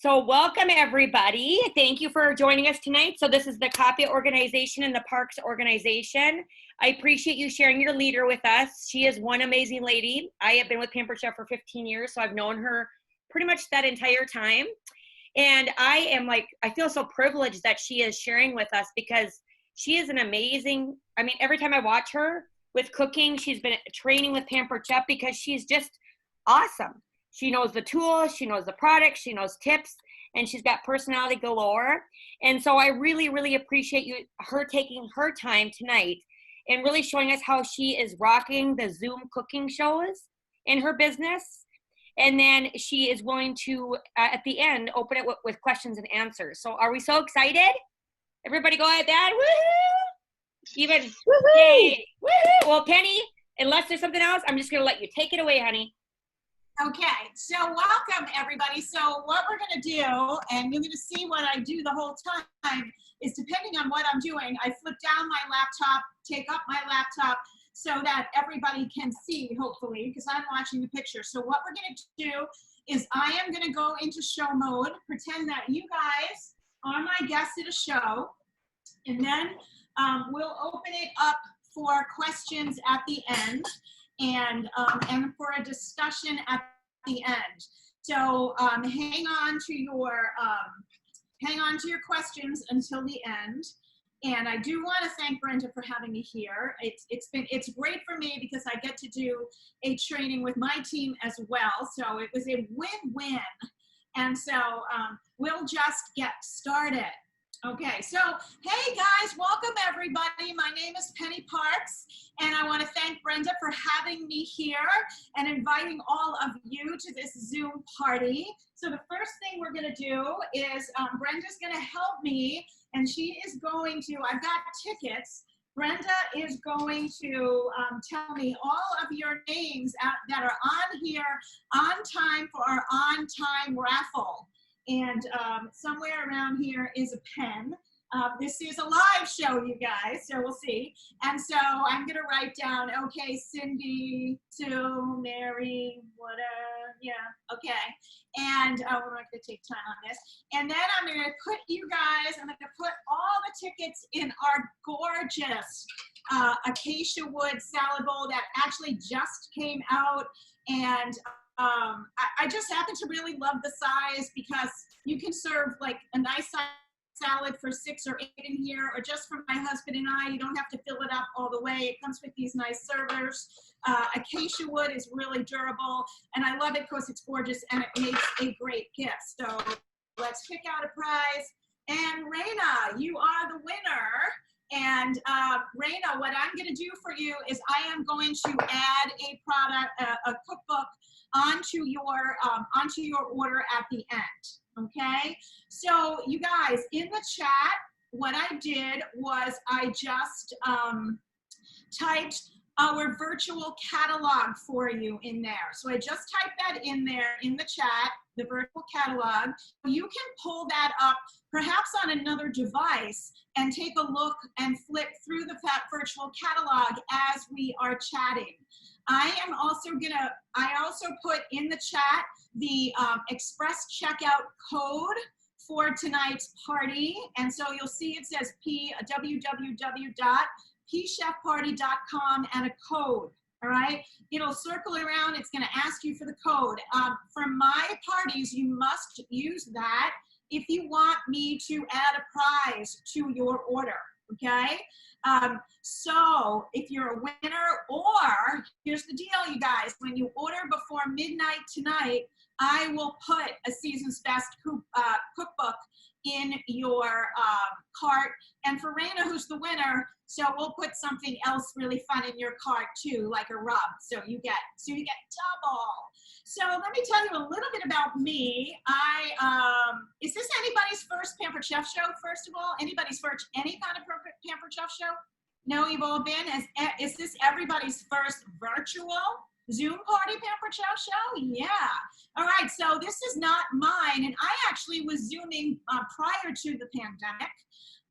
So welcome everybody. Thank you for joining us tonight. So this is the Copy Organization and the Parkes Organization. I appreciate you sharing your leader with us. She is one amazing lady. I have been with Pampered Chef for 15 years, so I've known her pretty much that entire time. And I feel so privileged that she is sharing with us because she is an amazing, every time I watch her with cooking, she's been training with Pampered Chef because she's just awesome. She knows the tools, she knows the products, she knows tips, and she's got personality galore. And so I really, really appreciate her taking her time tonight and really showing us how she is rocking the Zoom cooking shows in her business. And then she is going to, at the end, open it with questions and answers. So are we so excited? Everybody go at that. Woohoo! Even, woohoo! Yay! Woohoo! Well, Penny, unless there's something else, I'm just going to let you take it away, honey. Okay, so welcome everybody. So what we're gonna do, and you're gonna see what I do the whole time, is depending on what I'm doing, I flip down my laptop, take up my laptop, so that everybody can see, hopefully, because I'm watching the picture. So what we're gonna do is I am gonna go into show mode, pretend that you guys are my guests at a show, and then we'll open it up for questions at the end. And for a discussion at the end. So hang on to your questions until the end. And I do want to thank Brenda for having me here. It's great for me because I get to do a training with my team as well. So it was a win-win. And so we'll just get started. Okay, so hey guys, welcome everybody. My name is Penney Parkes, and I want to thank Brenda for having me here and inviting all of you to this Zoom party. So the first thing we're going to do is Brenda's going to help me, and she is going to, I've got tickets. Brenda is going to tell me all of your names that are on here on time for our on-time raffle. And somewhere around here is a pen. This is a live show, you guys, so we'll see. And so I'm gonna write down, okay, Cindy, Sue, Mary, whatever, yeah, okay. And we're not gonna take time on this. And then I'm gonna put you guys, I'm gonna put all the tickets in our gorgeous acacia wood salad bowl that actually just came out. And I just happen to really love the size because you can serve like a nice size salad for 6 or 8 in here, or just for my husband and I. You don't have to fill it up all the way. It comes with these nice servers. Acacia wood is really durable, and I love it because it's gorgeous and it makes a great gift. So let's pick out a prize. And Raina, you are the winner. And Raina, what I'm going to do for you is I am going to add a product, a cookbook, onto your order at the end. Okay, so you guys, in the chat, what I did was I just typed our virtual catalog for you in there. So I just typed that in there in the chat, the virtual catalog. You can pull that up perhaps on another device and take a look and flip through the virtual catalog as we are chatting. I also put in the chat the express checkout code for tonight's party. And so you'll see it says www.pchefparty.com and a code. All right, it'll circle around. It's going to ask you for the code. For my parties, you must use that if you want me to add a prize to your order. Okay, so if you're a winner, or here's the deal, you guys, when you order before midnight tonight, I will put a Season's Best cookbook in your cart. And for Raina, who's the winner, so we'll put something else really fun in your cart too, like a rub. So you get double. So let me tell you a little bit about me. Is this anybody's first Pampered Chef show, first of all? Anybody's first, any kind of Pampered Chef show? No, you've all been? Is this everybody's first virtual Zoom party Pampered Chef show? Yeah. All right, so this is not mine, and I actually was Zooming prior to the pandemic.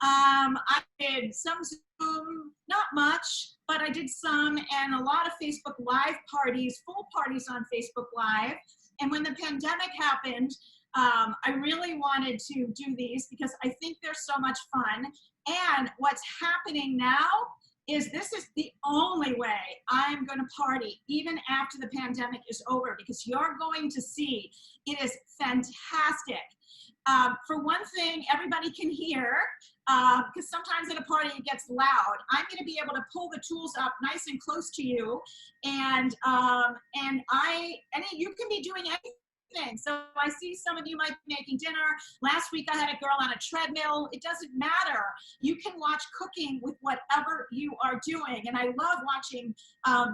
I did some Zoom, not much, but I did some, and a lot of Facebook Live parties, full parties on Facebook Live. And when the pandemic happened, I really wanted to do these because I think they're so much fun. And what's happening now is this is the only way I'm going to party even after the pandemic is over, because you're going to see it is fantastic. For one thing, everybody can hear, because sometimes at a party it gets loud. I'm going to be able to pull the tools up nice and close to you, and you can be doing anything. So I see some of you might be making dinner. Last week I had a girl on a treadmill. It doesn't matter. You can watch cooking with whatever you are doing. And I love watching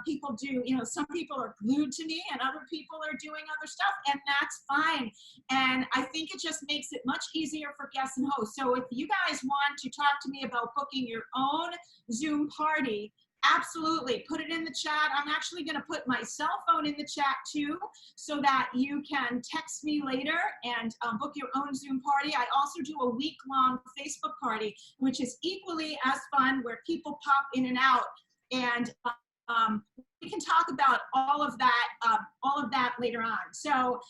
people do, some people are glued to me and other people are doing other stuff, and that's fine. And I think it just makes it much easier for guests and hosts. So if you guys want to talk to me about booking your own Zoom party, absolutely, put it in the chat. I'm actually going to put my cell phone in the chat too, so that you can text me later and book your own Zoom party. I also do a week-long Facebook party, which is equally as fun, where people pop in and out, and we can talk about all of that later on. So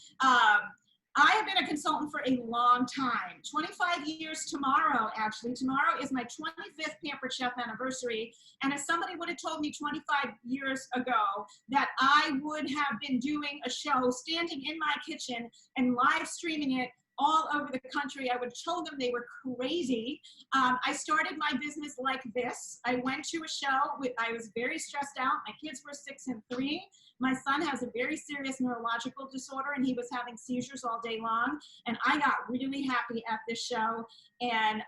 I have been a consultant for a long time, 25 years tomorrow, actually. Tomorrow is my 25th Pampered Chef anniversary. And if somebody would have told me 25 years ago that I would have been doing a show, standing in my kitchen and live streaming it all over the country, I would have told them they were crazy. I started my business like this. I went to a show. I was very stressed out. My kids were 6 and 3. My son has a very serious neurological disorder, and he was having seizures all day long. And I got really happy at this show. And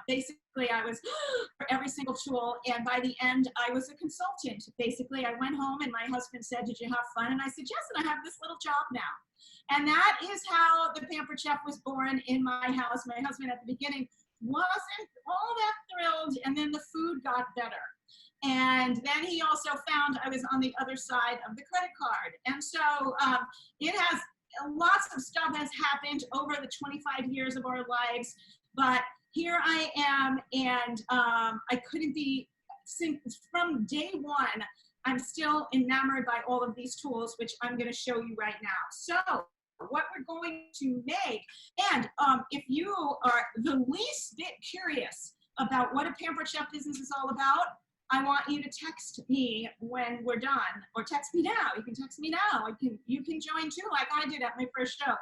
basically, I was for every single tool. And by the end, I was a consultant. Basically, I went home and my husband said, "Did you have fun?" And I said, "Yes, and I have this little job now." And that is how the Pampered Chef was born in my house. My husband at the beginning wasn't all that thrilled, and then the food got better. And then he also found I was on the other side of the credit card. And so it has, lots of stuff has happened over the 25 years of our lives, but here I am, and I couldn't be, from day one, I'm still enamored by all of these tools, which I'm going to show you right now. So what we're going to make, and if you are the least bit curious about what a Pampered Chef business is all about, I want you to text me when we're done, or text me now. You can text me now. You can join too, like I did at my first show,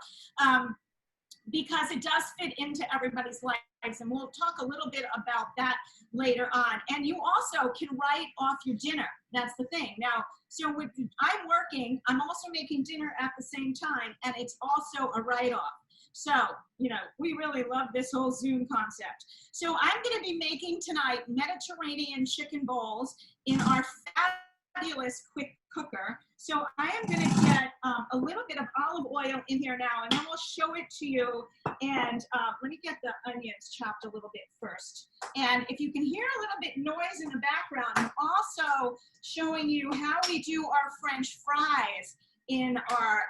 because it does fit into everybody's lives, and we'll talk a little bit about that later on. And you also can write off your dinner. That's the thing. Now, so I'm working, I'm also making dinner at the same time, and it's also a write-off. So, we really love this whole Zoom concept. So I'm going to be making tonight Mediterranean chicken bowls in our fabulous quick cooker. So I am going to get a little bit of olive oil in here now, and then we'll show it to you. And let me get the onions chopped a little bit first. And if you can hear a little bit noise in the background, I'm also showing you how we do our French fries in our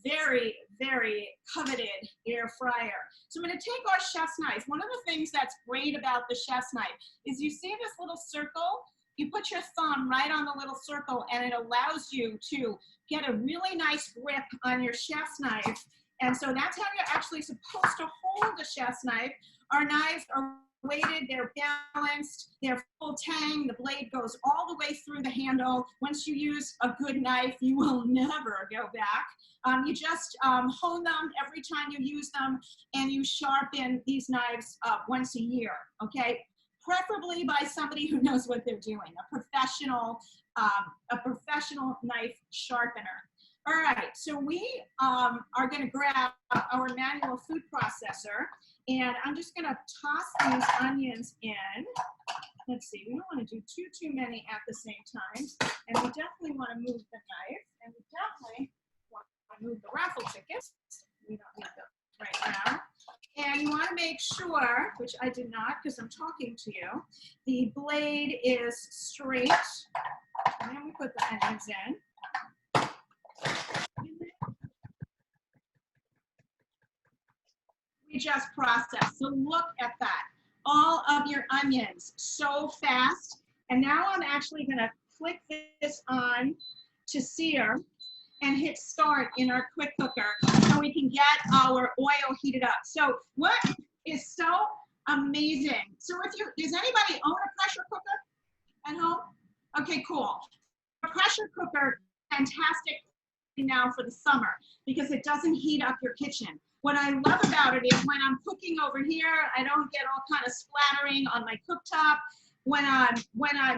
very, very coveted air fryer. So I'm going to take our chef's knife. One of the things that's great about the chef's knife is, you see this little circle? You put your thumb right on the little circle, and it allows you to get a really nice grip on your chef's knife. And so that's how you're actually supposed to hold a chef's knife. Our knives are weighted, they're balanced, they're full tang, the blade goes all the way through the handle. Once you use a good knife, you will never go back. You just hone them every time you use them, and you sharpen these knives once a year, okay? Preferably by somebody who knows what they're doing, a professional knife sharpener. All right, so we are gonna grab our manual food processor, and I'm just gonna toss these onions in. Let's see, we don't wanna do too many at the same time, and we definitely wanna move the knife, and we definitely wanna move the raffle tickets. We don't need them right now. And you want to make sure, which I did not because I'm talking to you, the blade is straight. And then we put the onions in. We just process. So look at that. All of your onions so fast. And now I'm actually going to click this on to sear. and hit start in our quick cooker so we can get our oil heated up. So what is so amazing? So does anybody own a pressure cooker at home? Okay, cool. A pressure cooker, fantastic now for the summer because it doesn't heat up your kitchen. What I love about it is when I'm cooking over here, I don't get all kind of splattering on my cooktop.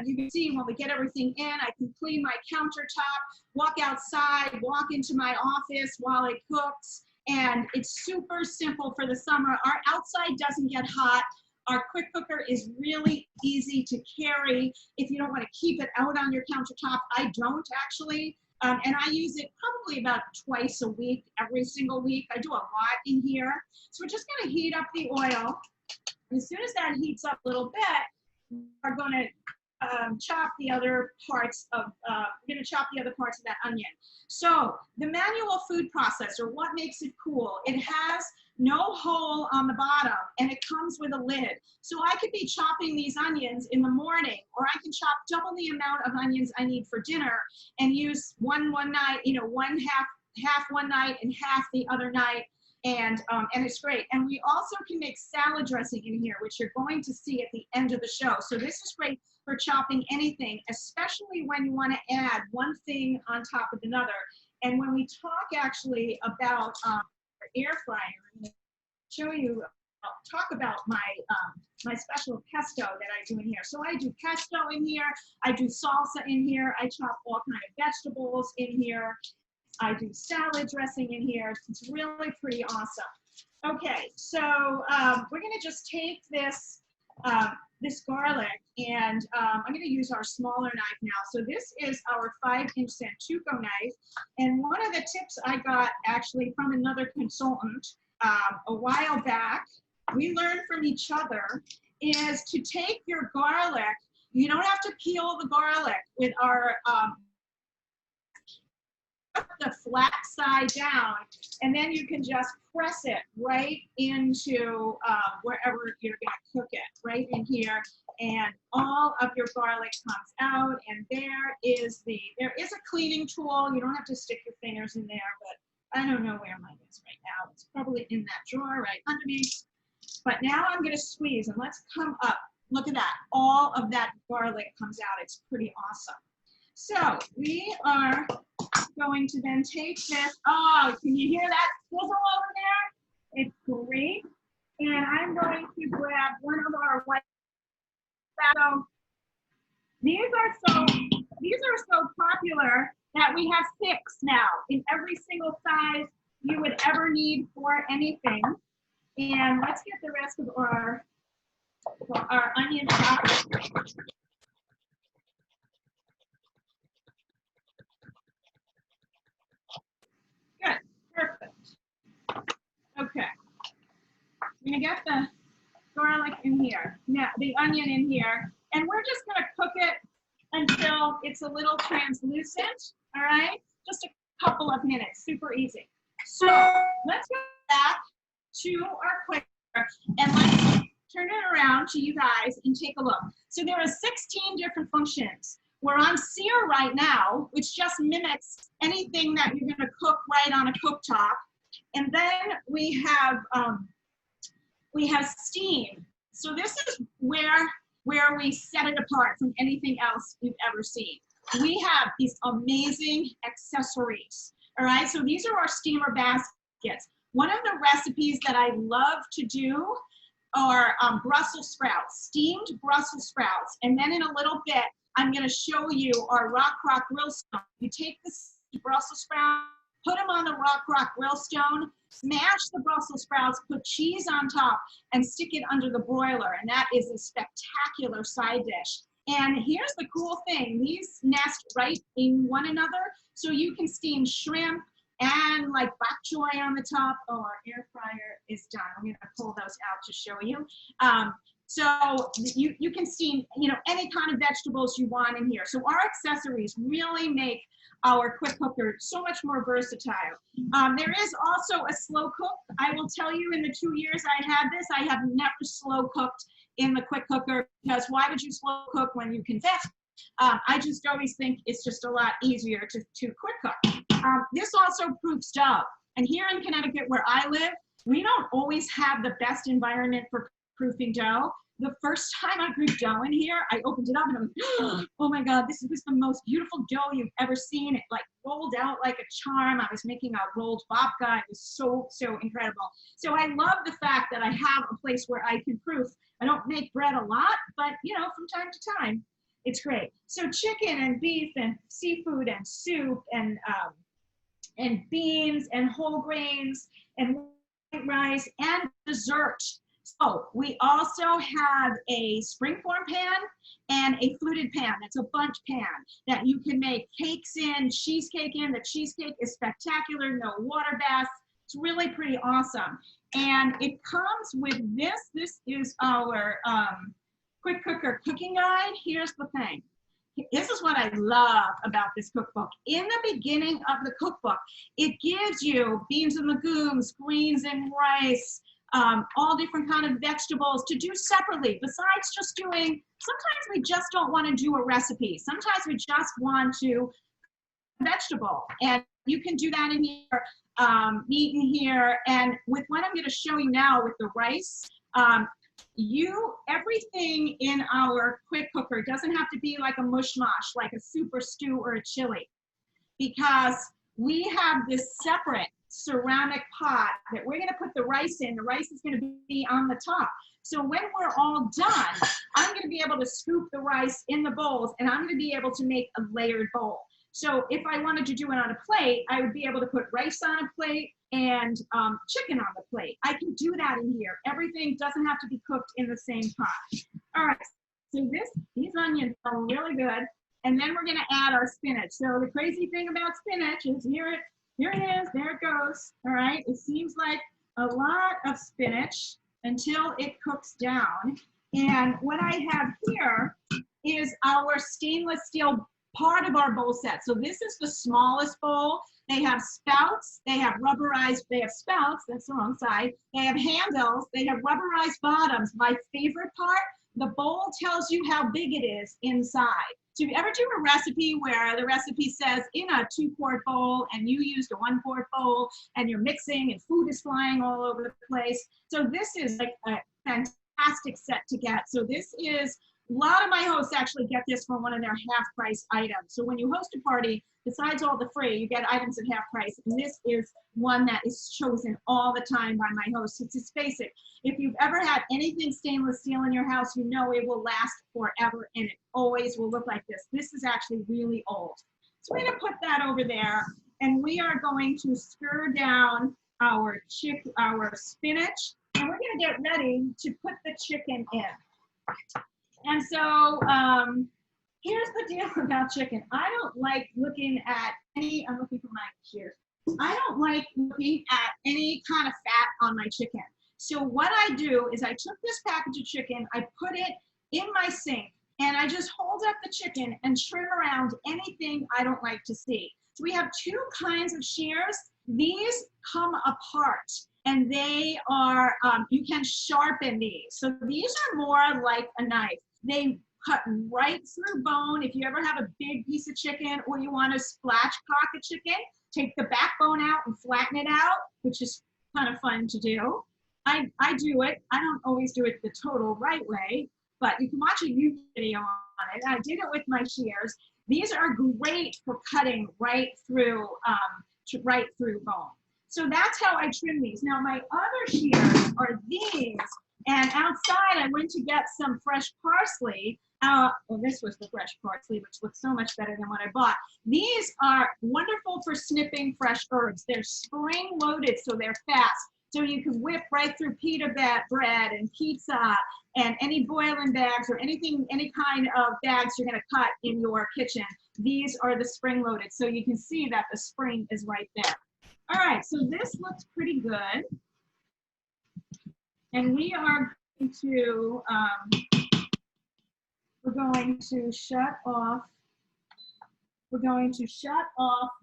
You can see when we get everything in, I can clean my countertop, walk outside, walk into my office while it cooks, and it's super simple for the summer. Our outside doesn't get hot. Our quick cooker is really easy to carry if you don't want to keep it out on your countertop. I don't actually. And I use it probably about twice a week, every single week. I do a lot in here. So we're just going to heat up the oil. And as soon as that heats up a little bit, we're going to chop the other parts of that onion. So the manual food processor, what makes it cool? It has no hole on the bottom and it comes with a lid. So I could be chopping these onions in the morning, or I can chop double the amount of onions I need for dinner and use one night, one half one night and half the other night. And it's great. And we also can make salad dressing in here, which you're going to see at the end of the show. So this is great for chopping anything, especially when you want to add one thing on top of another. And when we talk actually about air fryer, I'm going to show you, talk about my my special pesto that I do in here. So I do pesto in here, I do salsa in here, I chop all kind of vegetables in here, I do salad dressing in here. It's really pretty awesome. Okay, so we're going to just take this this garlic, and I'm going to use our smaller knife now. So this is our 5-inch Santuco knife, and one of the tips I got actually from another consultant a while back, we learned from each other, is to take your garlic. You don't have to peel the garlic with our the flat side down, and then you can just press it right into wherever you're going to cook it, right in here, and all of your garlic comes out. And there is a cleaning tool. You don't have to stick your fingers in there, but I don't know where mine is right now. It's probably in that drawer right under me. But now I'm going to squeeze, and let's come up. Look at that. All of that garlic comes out. It's pretty awesome. So we are going to then take this. Oh, can you hear that sizzle over there? It's great. And I'm going to grab one of our white. So these are so popular that we have 6 now in every single size you would ever need for anything. And let's get the rest of our onion chopped. Good, perfect. Okay, I'm gonna get the garlic in here, now the onion in here, and we're just gonna cook it until it's a little translucent, all right? Just a couple of minutes, super easy. So let's go back to our quicker, and let's turn it around to you guys and take a look. So there are 16 different functions. We're on sear right now, which just mimics anything that you're going to cook right on a cooktop. And then we have steam. So this is where we set it apart from anything else you've ever seen. We have these amazing accessories. All right, so these are our steamer baskets. One of the recipes that I love to do are Brussels sprouts, steamed Brussels sprouts. And then in a little bit, I'm going to show you our rock grill stone. You take the Brussels sprouts, put them on the rock grill stone, smash the Brussels sprouts, put cheese on top, and stick it under the broiler. And that is a spectacular side dish. And here's the cool thing. These nest right in one another, so you can steam shrimp and like bok choy on the top. Oh, our air fryer is done. I'm going to pull those out to show you. So you can steam, any kind of vegetables you want in here. So our accessories really make our quick cooker so much more versatile. There is also a slow cook. I will tell you, in the 2 years I had this, I have never slow cooked in the quick cooker, because why would you slow cook when you can I just always think it's just a lot easier to quick cook. This also proofs dough. And here in Connecticut, where I live, we don't always have the best environment for proofing dough. The first time I proofed dough in here, I opened it up and I was, oh my God, this was the most beautiful dough you've ever seen. It like rolled out like a charm. I was making a rolled babka. It was so incredible. So I love the fact that I have a place where I can proof. I don't make bread a lot, but you know, from time to time, it's great. So chicken and beef and seafood and soup and beans and whole grains and white rice and dessert. So we also have a springform pan and a fluted pan. That's a bunch pan that you can make cakes in, cheesecake in. The cheesecake is spectacular, no water baths. It's really pretty awesome. And it comes with this. This is our quick cooker cooking guide. Here's the thing. This is what I love about this cookbook. In the beginning of the cookbook, it gives you beans and legumes, greens and rice, all different kind of vegetables to do separately besides just doing, sometimes we just don't want to do a recipe. Sometimes we just want to vegetable, and you can do that in here, meat in here, and with what I'm going to show you now with the rice, everything in our quick cooker doesn't have to be like a mush mush, like a soup or stew or a chili, because we have this separate ceramic pot that we're going to put the rice in. The rice is going to be on the top. So when we're all done, I'm going to be able to scoop the rice in the bowls, and I'm going to be able to make a layered bowl. So if I wanted to do it on a plate, I would be able to put rice on a plate and chicken on the plate. I can do that in here. Everything doesn't have to be cooked in the same pot. All right, so these onions are really good. And then we're gonna add our spinach. So the crazy thing about spinach is here it is, there it goes. All right, it seems like a lot of spinach until it cooks down. And what I have here is our stainless steel part of our bowl set. So this is the smallest bowl. They have spouts, they have spouts, that's the wrong side. They have handles, they have rubberized bottoms. My favorite part, the bowl tells you how big it is inside. So if you ever do a recipe where the recipe says in a 2-quart bowl and you used a 1-quart bowl and you're mixing and food is flying all over the place. So this is like a fantastic set to get. So this is, a lot of my hosts actually get this for one of their half price items. So when you host a party, besides all the free, you get items at half price. And this is one that is chosen all the time by my hosts. It's just basic. If you've ever had anything stainless steel in your house, you know it will last forever and it always will look like this. This is actually really old. So we're gonna put that over there and we are going to stir down our spinach and we're gonna get ready to put the chicken in. And so here's the deal about chicken. I don't like looking at I'm looking for my shears. I don't like looking at any kind of fat on my chicken. So what I do is I took this package of chicken, I put it in my sink, and I just hold up the chicken and trim around anything I don't like to see. So we have 2 kinds of shears. These come apart. And they are, you can sharpen these. So these are more like a knife. They cut right through bone. If you ever have a big piece of chicken or you want to spatchcock a chicken, take the backbone out and flatten it out, which is kind of fun to do. I do it. I don't always do it the total right way, but you can watch a YouTube video on it. I did it with my shears. These are great for cutting right through bone. So that's how I trim these. Now my other shears are these, and outside I went to get some fresh parsley. Well, this was the fresh parsley, which looks so much better than what I bought. These are wonderful for snipping fresh herbs. They're spring loaded, so they're fast. So you can whip right through pita bread and pizza and any boiling bags or anything, any kind of bags you're gonna cut in your kitchen. These are the spring loaded, so you can see that the spring is right there. All right, so this looks pretty good. And we are going to, we're going to shut off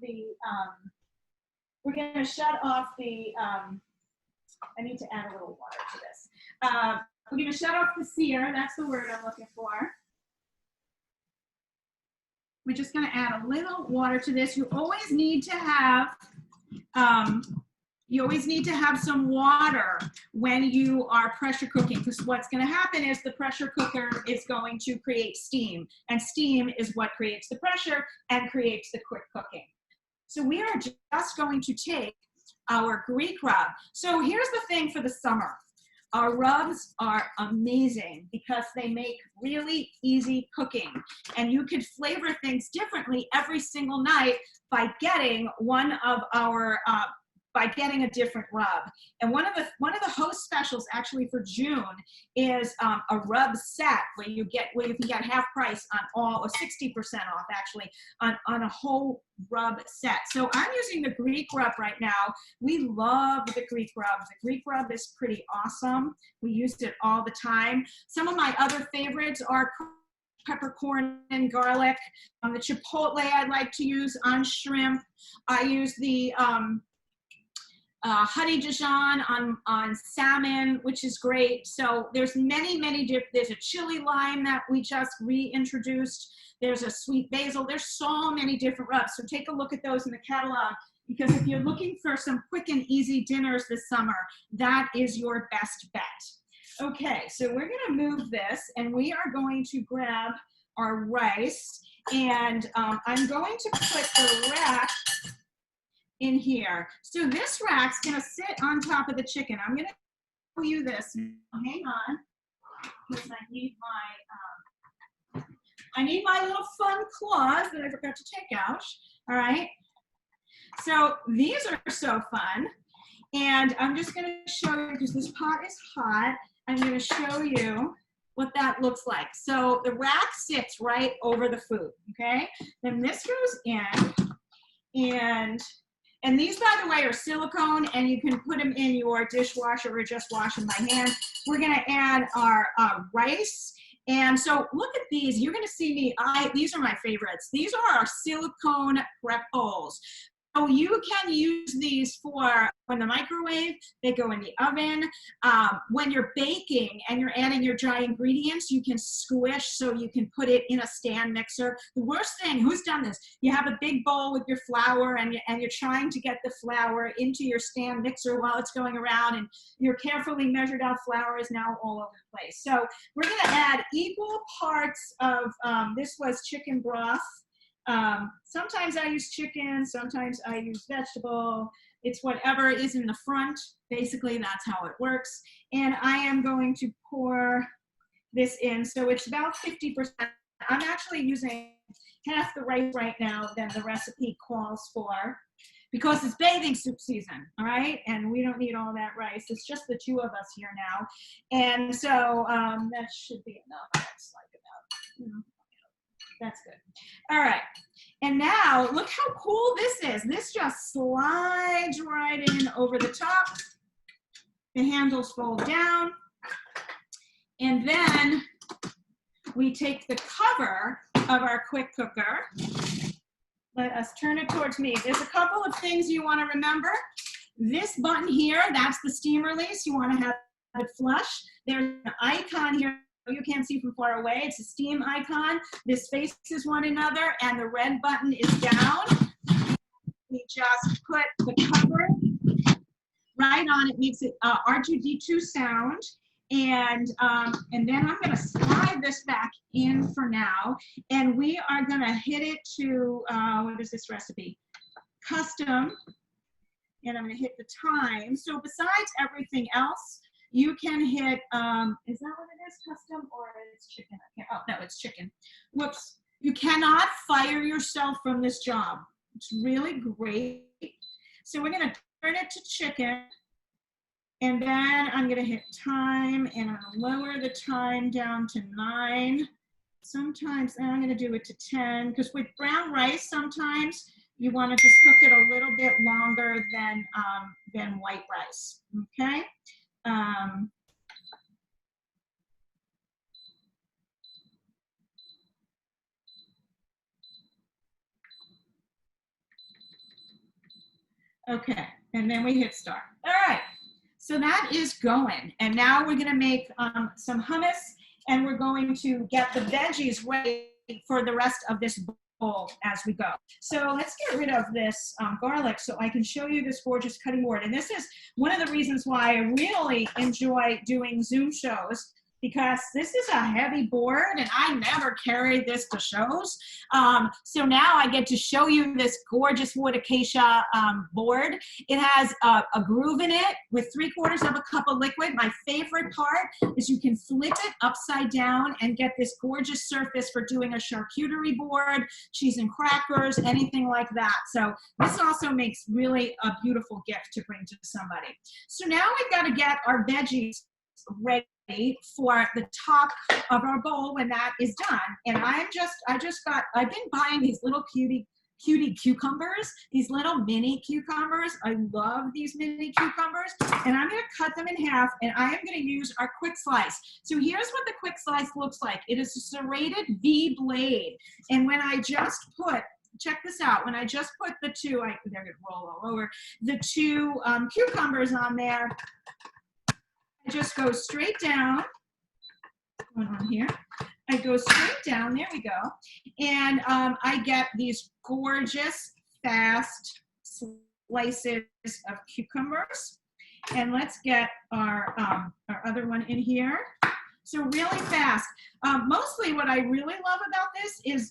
the, I need to add a little water to this. We're gonna shut off the sear, that's the word I'm looking for. we're just going to add a little water to this. You always need to have some water when you are pressure cooking, because what's going to happen is the pressure cooker is going to create steam, and steam is what creates the pressure and creates the quick cooking. So we are just going to take our Greek rub. So here's the thing for the summer. Our rubs are amazing because they make really easy cooking, and you can flavor things differently every single night by getting getting a different rub. And one of the host specials actually for June is a rub set where you can get half price on all, or 60% off actually, on a whole rub set. So I'm using the Greek rub right now. We love the Greek rub. The Greek rub is pretty awesome. We use it all the time. Some of my other favorites are peppercorn and garlic. The chipotle I like to use on shrimp. I use the honey Dijon on salmon, which is great. So there's many there's a chili lime that we just reintroduced. There's a sweet basil. There's so many different rubs. So take a look at those in the catalog, because if you're looking for some quick and easy dinners this summer, that is your best bet. Okay, so we're gonna move this, and we are going to grab our rice, and I'm going to put the rack in here. So this rack's gonna sit on top of the chicken. I'm gonna show you this. Hang on, because I need my little fun claws that I forgot to take out. All right. So these are so fun, and I'm just gonna show you, because this pot is hot, I'm gonna show you what that looks like. So the rack sits right over the food, okay? Then this goes in, and these, by the way, are silicone, and you can put them in your dishwasher or just wash them by hand. We're gonna add our rice. And so look at these. You're gonna see me, these are my favorites. These are our silicone prep bowls. So you can use these for in the microwave, they go in the oven. When you're baking and you're adding your dry ingredients, you can squish, so you can put it in a stand mixer. The worst thing, who's done this? You have a big bowl with your flour, and you're trying to get the flour into your stand mixer while it's going around, and your carefully measured out flour is now all over the place. So we're gonna add equal parts of, this was chicken broth. Sometimes I use chicken, sometimes I use vegetable. It's whatever is in the front. Basically, that's how it works. And I am going to pour this in. So it's about 50%. I'm actually using half the rice right now than the recipe calls for, because it's bathing soup season, all right? And we don't need all that rice. It's just the two of us here now. And so that should be enough. That's like about, that's good. All right. And now look how cool this is. This just slides right in over the top. The handles fold down. And then we take the cover of our quick cooker. Let us turn it towards me. There's a couple of things you want to remember. This button here, that's the steam release. You want to have it flush. There's an icon here you can't see from far away. It's a steam icon. This faces one another, and the red button is down. We just put the cover right on. It makes it R2D2 sound. And then I'm going to slide this back in for now. And we are going to hit it to, what is this recipe? Custom. And I'm going to hit the time. So besides everything else, you can hit, is that what it is, custom, or it's chicken? Oh, no, it's chicken. Whoops. You cannot fire yourself from this job. It's really great. So we're going to turn it to chicken. And then I'm going to hit time, and I'll lower the time down to 9. Sometimes I'm going to do it to 10, because with brown rice, sometimes you want to just cook it a little bit longer than white rice, okay? Okay, and then we hit start. All right, so that is going. And now we're gonna make some hummus, and we're going to get the veggies ready for the rest of this bowl as we go. So let's get rid of this garlic so I can show you this gorgeous cutting board. And this is one of the reasons why I really enjoy doing Zoom shows, because this is a heavy board and I never carry this to shows. So now I get to show you this gorgeous wood acacia board. It has a groove in it with 3/4 of a cup of liquid. My favorite part is you can flip it upside down and get this gorgeous surface for doing a charcuterie board, cheese and crackers, anything like that. So this also makes really a beautiful gift to bring to somebody. So now we've got to get our veggies ready for the top of our bowl when that is done. And I've been buying these little cutie cucumbers, these little mini cucumbers. I love these mini cucumbers, and I'm going to cut them in half, and I am going to use our quick slice. So here's what the quick slice looks like. It is a serrated V blade, and when I just put, check this out, when I just put the two, they're going to roll all over, the two cucumbers on there, I just go straight down, one on here, I go straight down, there we go, and I get these gorgeous, fast slices of cucumbers. And let's get our other one in here. So really fast. Mostly what I really love about this is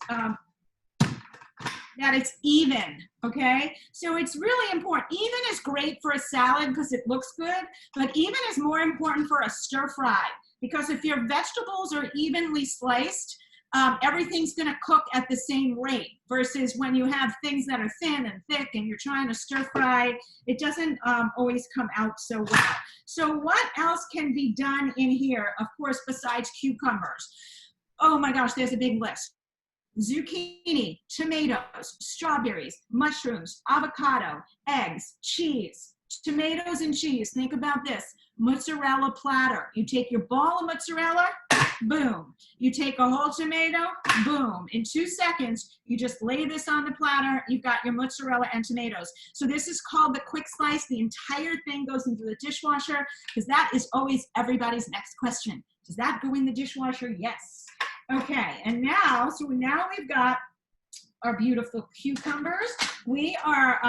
that it's even, okay? So it's really important. Even is great for a salad because it looks good, but even is more important for a stir fry, because if your vegetables are evenly sliced, everything's gonna cook at the same rate, versus when you have things that are thin and thick and you're trying to stir fry, it doesn't always come out so well. So what else can be done in here, of course, besides cucumbers? Oh my gosh, there's a big list. Zucchini, tomatoes, strawberries, mushrooms, avocado, eggs, cheese, tomatoes and cheese. Think about this, mozzarella platter. You take your ball of mozzarella, boom. You take a whole tomato, boom. In 2 seconds, you just lay this on the platter, you've got your mozzarella and tomatoes. So this is called the quick slice. The entire thing goes into the dishwasher, because that is always everybody's next question. Does that go in the dishwasher? Yes. Okay, and now we've got our beautiful cucumbers. We are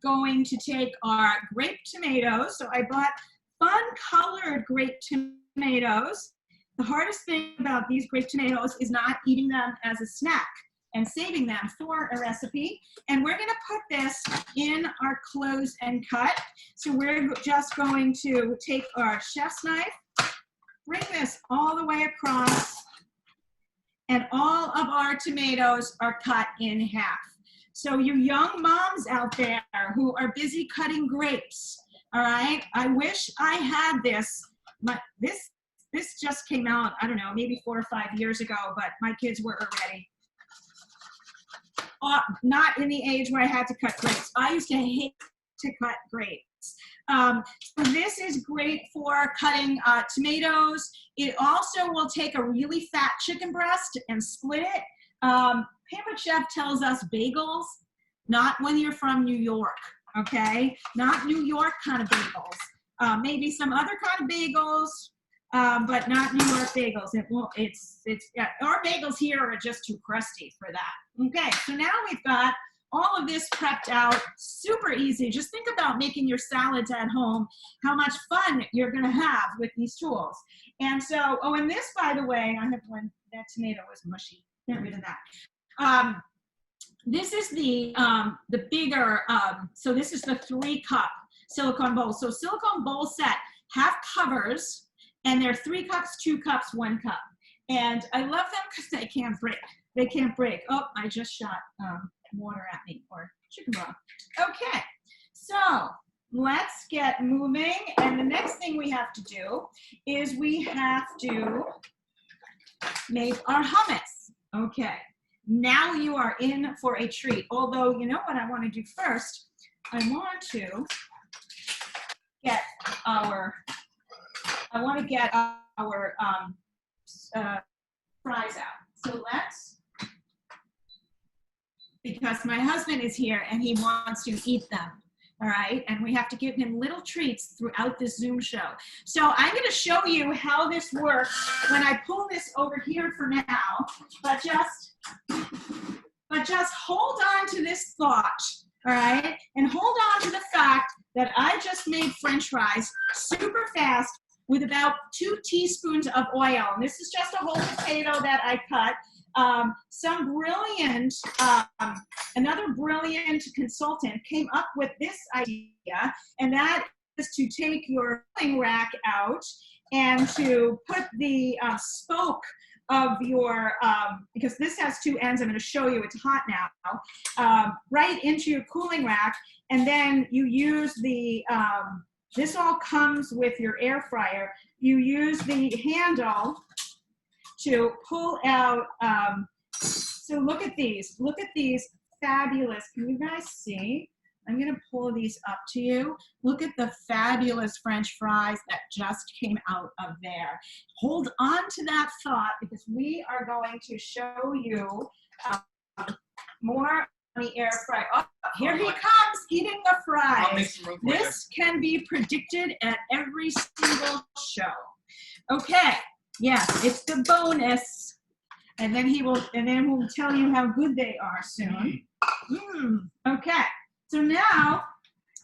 going to take our grape tomatoes. So I bought fun colored grape tomatoes. The hardest thing about these grape tomatoes is not eating them as a snack and saving them for a recipe. And we're gonna put this in our close and cut. So we're just going to take our chef's knife, bring this all the way across, and all of our tomatoes are cut in half. So you young moms out there who are busy cutting grapes, all right? I wish I had this. This just came out, I don't know, maybe 4 or 5 years ago, but my kids were already not in the age where I had to cut grapes. I used to hate to cut grapes. So this is great for cutting tomatoes. It also will take a really fat chicken breast and split it. Pampered Chef tells us bagels, not when you're from New York, okay? Not New York kind of bagels. Maybe some other kind of bagels, but not New York bagels. Yeah, our bagels here are just too crusty for that. Okay, so now we've got all of this prepped out, super easy. Just think about making your salads at home, how much fun you're gonna have with these tools. And so, oh, and this, by the way, I have one, that tomato was mushy, get rid of that. This is the bigger, so this is the 3-cup silicone bowl. So silicone bowl set, half covers, and they're 3 cups, 2 cups, 1 cup. And I love them because they can't break. They can't break. Oh, I just shot water at me, or chicken broth. Okay, so let's get moving. And the next thing we have to do is we have to make our hummus. Okay, now you are in for a treat. Although, you know what I want to do first? I want to get our fries out. So let's, because my husband is here and he wants to eat them, all right? And we have to give him little treats throughout this Zoom show. So I'm gonna show you how this works when I pull this over here for now, but But just hold on to this thought, all right? And hold on to the fact that I just made French fries super fast with about 2 teaspoons of oil. And this is just a whole potato that I cut. Another brilliant consultant came up with this idea, and that is to take your cooling rack out and to put the spoke of your, because this has 2 ends, I'm going to show you, it's hot now, right into your cooling rack, and then you use the, this all comes with your air fryer. You use the handle to pull out, so look at these fabulous, can you guys see? I'm gonna pull these up to you. Look at the fabulous French fries that just came out of there. Hold on to that thought because we are going to show you more on the air fryer. Oh, here he comes eating the fries. I'll make some room for you. This can be predicted at every single show. Okay, yes, it's the bonus. And then we'll tell you how good they are soon. Okay. So now,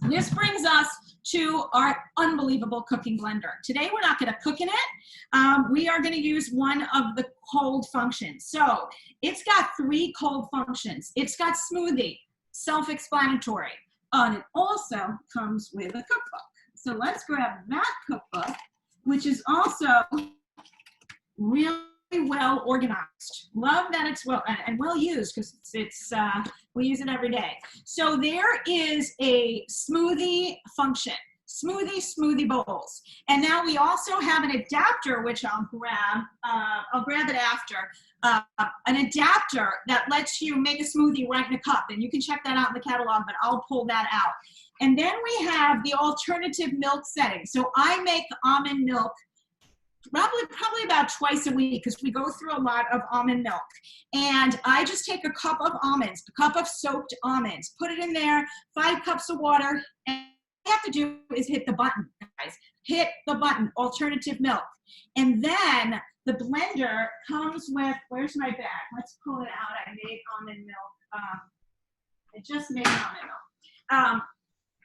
this brings us to our unbelievable cooking blender. Today, we're not going to cook in it. We are going to use one of the cold functions. So, it's got 3 cold functions. It's got smoothie, self-explanatory. And it also comes with a cookbook. So, let's grab that cookbook, which is also really well organized. Love that it's well and well used because it's we use it every day. So there is a smoothie function, smoothie bowls, and now we also have an adapter which I'll grab. I'll grab it after. An adapter that lets you make a smoothie right in a cup, and you can check that out in the catalog. But I'll pull that out. And then we have the alternative milk setting. So I make almond milk probably about twice a week because we go through a lot of almond milk. And I just take a cup of almonds, a cup of soaked almonds, put it in there, 5 cups of water, and all you have to do is hit the button, guys. Hit the button, alternative milk. And then the blender comes with, where's my bag? Let's pull it out. I made almond milk. I just made almond milk.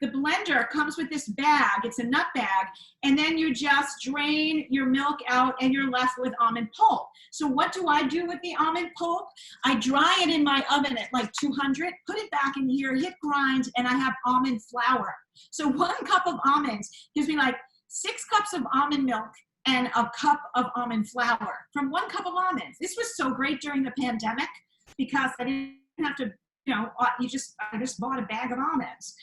The blender comes with this bag, it's a nut bag, and then you just drain your milk out and you're left with almond pulp. So what do I do with the almond pulp? I dry it in my oven at like 200, put it back in here, hit grind, and I have almond flour. So 1 cup of almonds gives me like 6 cups of almond milk and a cup of almond flour from 1 cup of almonds. This was so great during the pandemic because I didn't have to, I just bought a bag of almonds.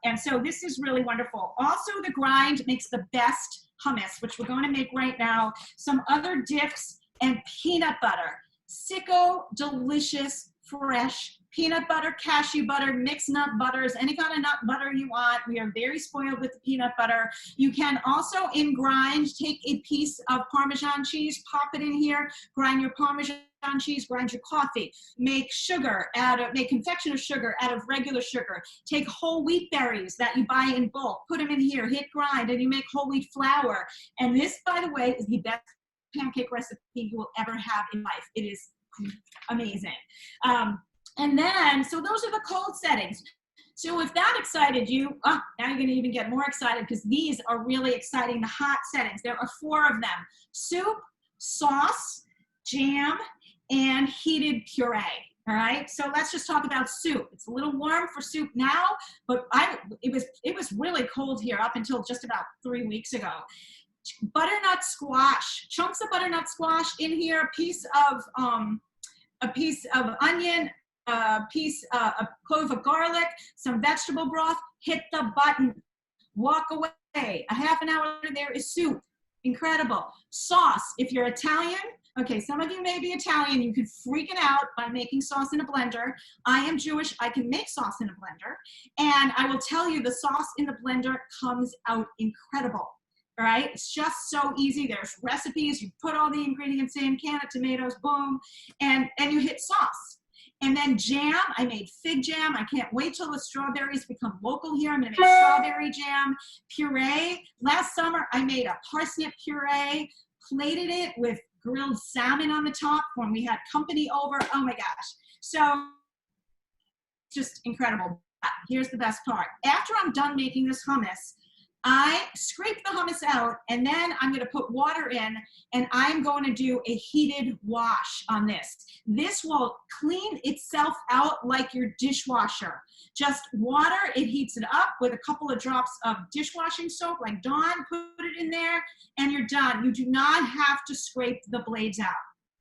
And so this is really wonderful. Also, the grind makes the best hummus, which we're going to make right now. Some other dips and peanut butter. Sicko delicious, fresh peanut butter, cashew butter, mixed nut butters, any kind of nut butter you want. We are very spoiled with the peanut butter. You can also, in grind, take a piece of Parmesan cheese, pop it in here, grind your Parmesan cheese, grind your coffee, make confection of sugar out of regular sugar, take whole wheat berries that you buy in bulk, put them in here, hit grind, and you make whole wheat flour. And this, by the way, is the best pancake recipe you will ever have in life. It is amazing. And then, so those are the cold settings. So if that excited you, now you're going to even get more excited because these are really exciting, the hot settings. There are 4 of them: soup, sauce, jam, and heated puree. All right, so let's just talk about soup. It's a little warm for soup now, but it was really cold here up until just about 3 weeks ago. Butternut squash, chunks of butternut squash in here, a piece of onion, a clove of garlic, some vegetable broth. Hit the button, walk away. A half an hour later, there is soup. Incredible. Sauce, if you're Italian, okay, some of you may be Italian, you could freak it out by making sauce in a blender. I am Jewish, I can make sauce in a blender. And I will tell you, the sauce in the blender comes out incredible. All right, it's just so easy. There's recipes, you put all the ingredients in, can of tomatoes, boom, and you hit sauce. And then jam, I made fig jam. I can't wait till the strawberries become local here. I'm gonna make strawberry jam. Puree, last summer I made a parsnip puree, plated it with grilled salmon on the top when we had company over. Oh my gosh. So just incredible. But here's the best part. After I'm done making this hummus, I scrape the hummus out, and then I'm going to put water in, and I'm going to do a heated wash on this. This will clean itself out like your dishwasher. Just water, it heats it up with a couple of drops of dishwashing soap like Dawn, put it in there, and you're done. You do not have to scrape the blades out.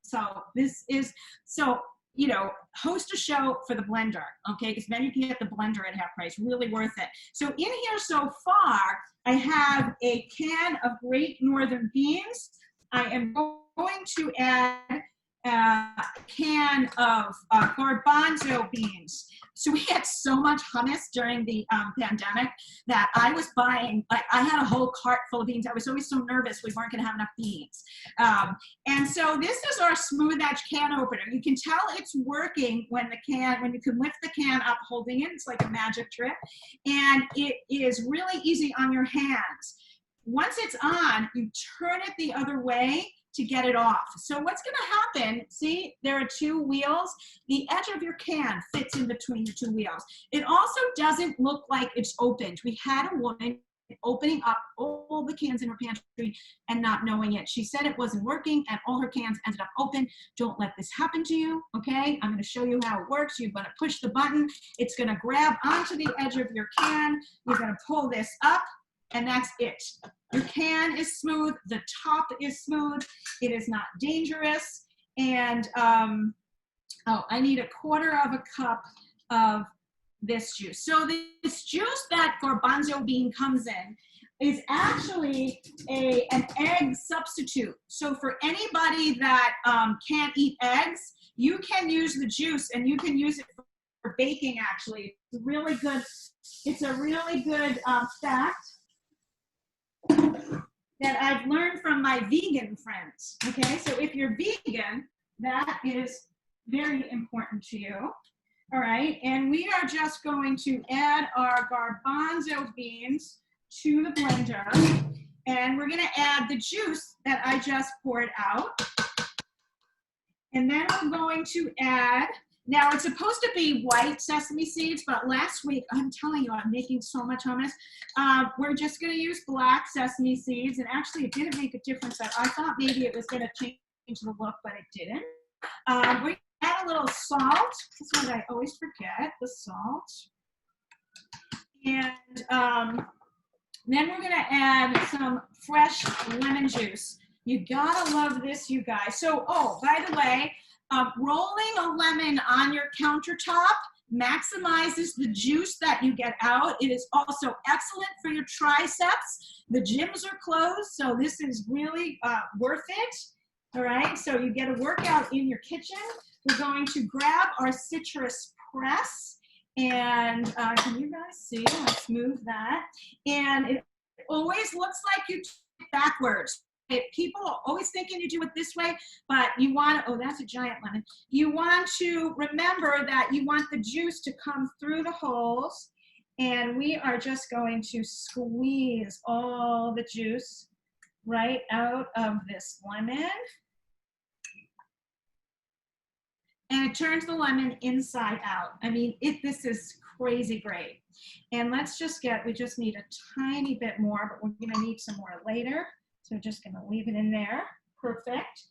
So this is, so, you know, host a show for the blender, okay? Because then you can get the blender at half price, really worth it. So in here so far, I have a can of Great Northern beans. I am going to add a can of garbanzo beans. So we had so much hummus during the pandemic that I was buying, like I had a whole cart full of beans. I was always so nervous we weren't gonna have enough beans. And so this is our smooth edge can opener. You can tell it's working when you can lift the can up holding it. It's like a magic trick. And it is really easy on your hands. Once it's on, you turn it the other way to get it off. So what's gonna happen, see, there are two wheels. The edge of your can fits in between the two wheels. It also doesn't look like it's opened. We had a woman opening up all the cans in her pantry and not knowing it. She said it wasn't working and all her cans ended up open. Don't let this happen to you, okay? I'm gonna show you how it works. You're gonna push the button. It's gonna grab onto the edge of your can. You're gonna pull this up, and that's it. Your can is smooth, the top is smooth, it is not dangerous, and oh, I need 1/4 cup of this juice. So this juice that garbanzo bean comes in is actually an egg substitute. So for anybody that can't eat eggs, you can use the juice, and you can use it for baking actually. It's really good. It's a really good fact that I've learned from my vegan friends, okay? So if you're vegan, that is very important to you, all right? And we are just going to add our garbanzo beans to the blender, and we're gonna add the juice that I just poured out. And then we're going to add, now it's supposed to be white sesame seeds, but last week, I'm telling you, I'm making so much hummus. We're just gonna use black sesame seeds, and actually it didn't make a difference. I thought maybe it was gonna change the look, but it didn't. We add a little salt. That's what I always forget, the salt. And then we're gonna add some fresh lemon juice. You gotta love this, you guys. So, oh, by the way, rolling a lemon on your countertop maximizes the juice that you get out. It is also excellent for your triceps. The gyms are closed, so this is really worth it. All right, so you get a workout in your kitchen. We're going to grab our citrus press, and can you guys see? Let's move that. And it always looks like you do it backwards. People are always thinking you do it this way, but you want, oh, that's a giant lemon. You want to remember that you want the juice to come through the holes, and we are just going to squeeze all the juice right out of this lemon. And it turns the lemon inside out. I mean, this is crazy great. And let's just we just need a tiny bit more, but we're gonna need some more later. So we're just gonna leave it in there, perfect.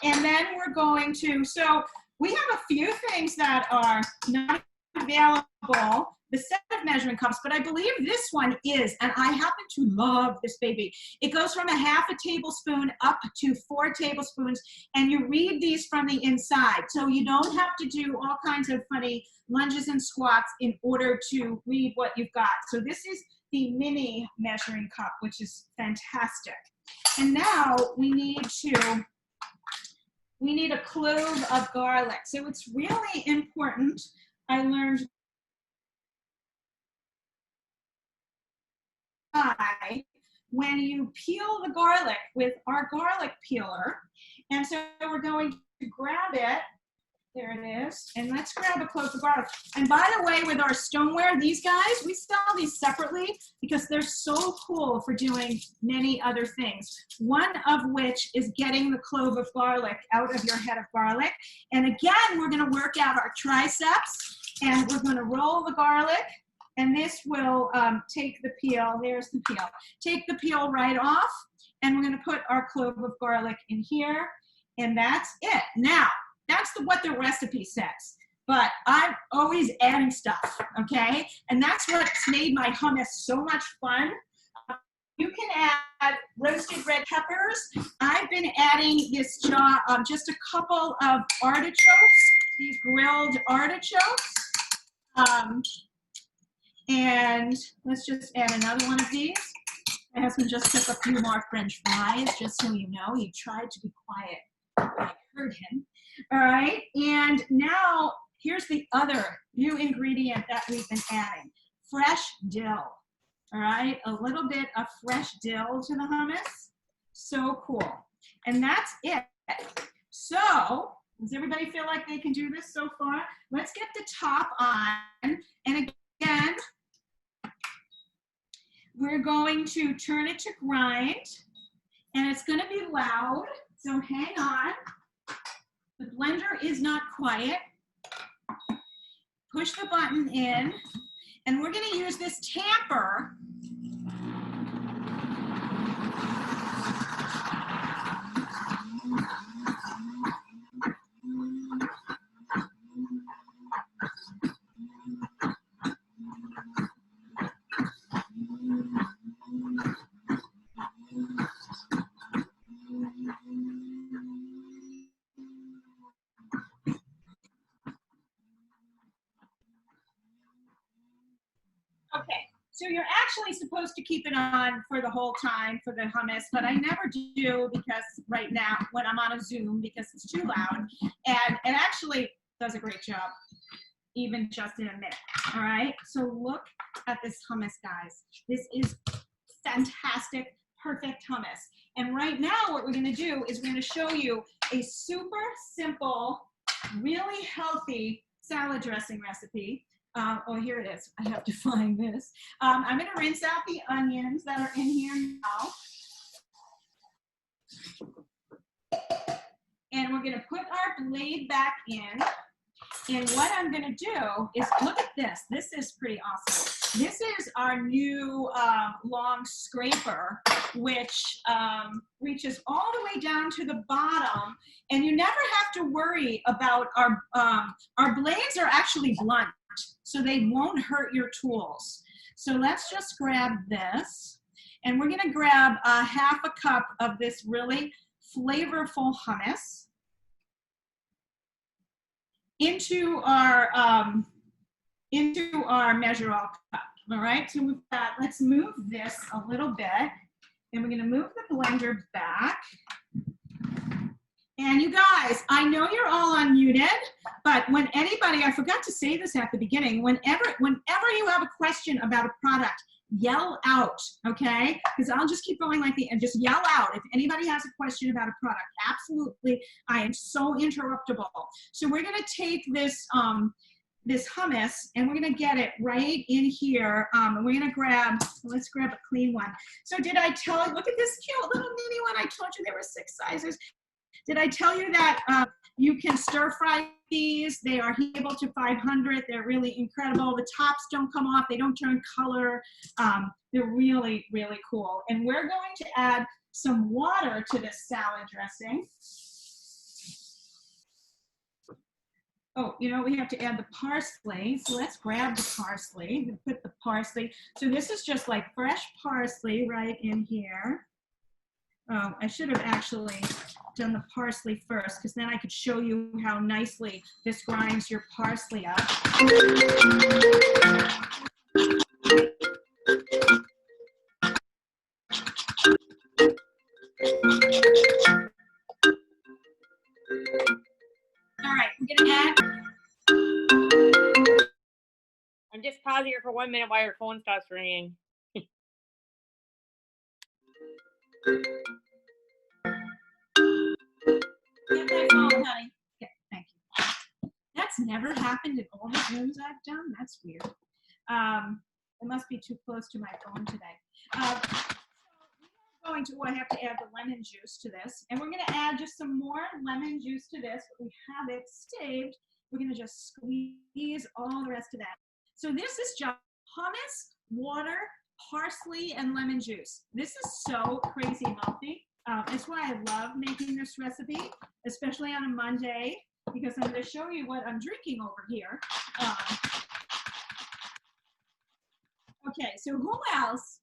And then we're going to, so we have a few things that are not available, the set of measuring cups, but I believe this one is, and I happen to love this baby. It goes from 1/2 tablespoon up to 4 tablespoons, and you read these from the inside. So you don't have to do all kinds of funny lunges and squats in order to read what you've got. So this is the mini measuring cup, which is fantastic. And now we need a clove of garlic. So it's really important. I learned when you peel the garlic with our garlic peeler. And so we're going to grab it. There it is. And let's grab a clove of garlic. And by the way, with our stoneware, these guys, we sell these separately because they're so cool for doing many other things. One of which is getting the clove of garlic out of your head of garlic. And again, we're going to work out our triceps. And we're going to roll the garlic, and this will take the peel. There's the peel. Take the peel right off, and we're going to put our clove of garlic in here, and that's it. Now, that's what the recipe says, but I'm always adding stuff, okay? And that's what's made my hummus so much fun. You can add roasted red peppers. I've been adding this just a couple of artichokes, these grilled artichokes. And let's just add another one of these. My husband just took a few more French fries, just so you know. He tried to be quiet. I heard him. All right, and now here's the other new ingredient that we've been adding. Fresh dill. All right, a little bit of fresh dill to the hummus. So cool. And that's it. So, does everybody feel like they can do this so far? Let's get the top on. And again, we're going to turn it to grind. And it's going to be loud, so hang on. The blender is not quiet. Push the button in. And we're going to use this tamper . Okay, so you're actually supposed to keep it on for the whole time for the hummus, but I never do because right now when I'm on a Zoom because it's too loud, and it actually does a great job, even just in a minute. All right, so look at this hummus, guys. This is fantastic, perfect hummus. And right now what we're gonna do is we're gonna show you a super simple, really healthy salad dressing recipe. Oh, here it is. I have to find this. I'm going to rinse out the onions that are in here now. And we're going to put our blade back in. And what I'm going to do is, look at this. This is pretty awesome. This is our new long scraper, which reaches all the way down to the bottom. And you never have to worry about our blades are actually blunt, so they won't hurt your tools. So let's just grab this, and we're gonna grab half a cup of this really flavorful hummus into our measure-all cup. All right, so with that, let's move this a little bit, and we're gonna move the blender back. And you guys, I know you're all unmuted, but when anybody, I forgot to say this at the beginning, whenever you have a question about a product, yell out, okay? Because I'll just keep going like and just yell out if anybody has a question about a product. Absolutely, I am so interruptible. So we're gonna take this, this hummus, and we're gonna get it right in here. And we're gonna grab, let's grab a clean one. So did I tell you, look at this cute little mini one. I told you there were 6 sizes. Did I tell you that you can stir fry these? They are heatable to 500. They're really incredible. The tops don't come off. They don't turn color. They're really, really cool. And we're going to add some water to this salad dressing. Oh, you know, we have to add the parsley. So let's grab the parsley and put the parsley. So this is just like fresh parsley right in here. Oh, I should have actually done the parsley first, because then I could show you how nicely this grinds your parsley up. All right, I'm gonna add. I'm just pausing here for 1 minute while your phone stops ringing. Get my phone, honey. Okay, thank you. That's never happened in all the Zooms I've done. That's weird. It must be too close to my phone today. So we are going to, I have to add the lemon juice to this, and we're going to add just some more lemon juice to this. But we have it saved We're gonna just squeeze all the rest of that. So this is just hummus, water, parsley, and lemon juice. This is so crazy healthy. That's why I love making this recipe, especially on a Monday, because I'm gonna show you what I'm drinking over here. Okay, so who else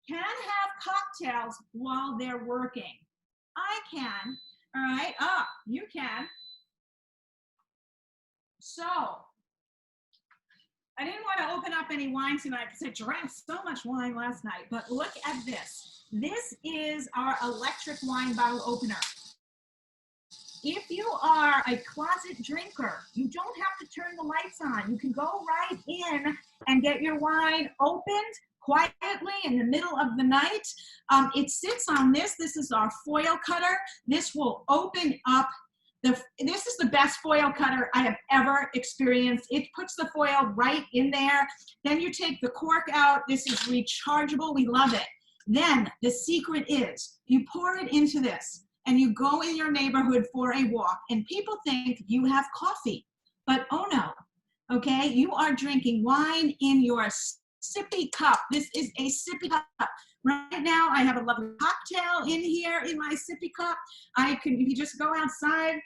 can have cocktails while they're working? I can, all right? You can. So, I didn't want to open up any wine tonight because I drank so much wine last night, but look at this. This is our electric wine bottle opener. If you are a closet drinker, you don't have to turn the lights on. You can go right in and get your wine opened quietly in the middle of the night. It sits on this. This is our foil cutter. This will open up. This is the best foil cutter I have ever experienced. It puts the foil right in there. Then you take the cork out. This is rechargeable. We love it. Then the secret is you pour it into this and you go in your neighborhood for a walk and people think you have coffee, but oh no, okay? You are drinking wine in your sippy cup. This is a sippy cup. Right now, I have a lovely cocktail in here in my sippy cup. If you just go outside,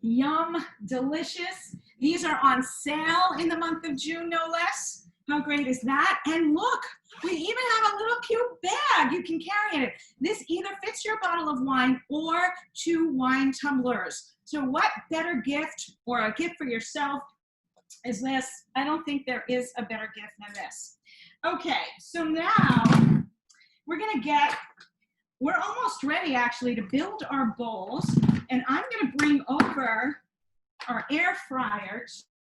yum, delicious. These are on sale in the month of June, no less. How great is that? And look, we even have a little cute bag you can carry in it. This either fits your bottle of wine or 2 wine tumblers. So what better gift or a gift for yourself is this? I don't think there is a better gift than this. Okay, so now we're almost ready actually to build our bowls, and I'm gonna bring over our air fryer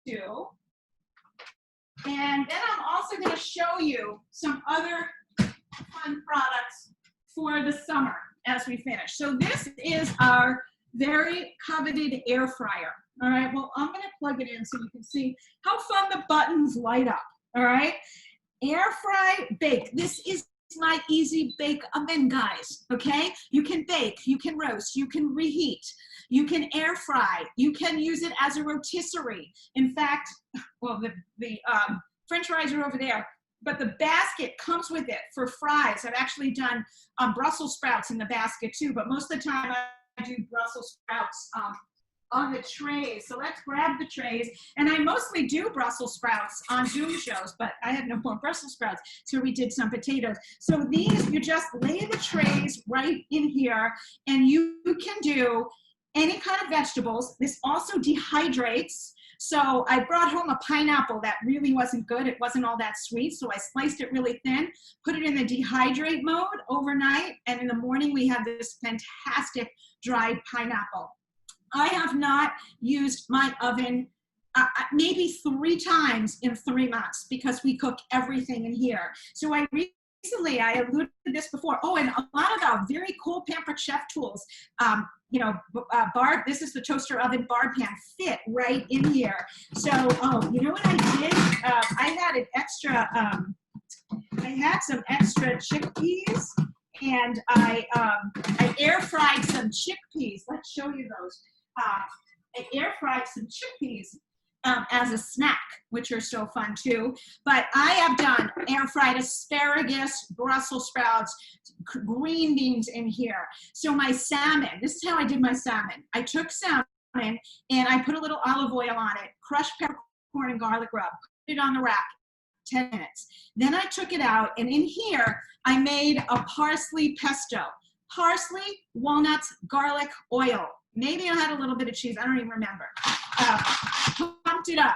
too. And then I'm also gonna show you some other fun products for the summer as we finish. So this is our very coveted air fryer. All right, well, I'm gonna plug it in so you can see how fun the buttons light up, all right? Air fry, bake. This is my easy bake oven, guys, okay? You can bake, you can roast, you can reheat, you can air fry, you can use it as a rotisserie. In fact, well, the French fries are over there, but the basket comes with it for fries. I've actually done Brussels sprouts in the basket too, but most of the time I do Brussels sprouts on the trays. So let's grab the trays. And I mostly do Brussels sprouts on Zoom shows, but I had no more Brussels sprouts. So we did some potatoes. So these, you just lay the trays right in here and you can do any kind of vegetables. This also dehydrates. So I brought home a pineapple that really wasn't good. It wasn't all that sweet. So I sliced it really thin, put it in the dehydrate mode overnight. And in the morning, we have this fantastic dried pineapple. I have not used my oven maybe 3 times in 3 months because we cook everything in here. So recently, I alluded to this before. Oh, and a lot of the very cool Pampered Chef tools, this is the toaster oven barb pan, fit right in here. So, you know what I did? I had an extra, I had some extra chickpeas and I air fried some chickpeas. Let's show you those. I air fried some chickpeas as a snack, which are so fun too. But I have done air fried asparagus, Brussels sprouts, green beans in here. So my salmon, this is how I did my salmon. I took salmon and I put a little olive oil on it, crushed peppercorn and garlic rub, put it on the rack, 10 minutes. Then I took it out and in here, I made a parsley pesto. Parsley, walnuts, garlic, oil. Maybe I had a little bit of cheese. I don't even remember. Pumped it up.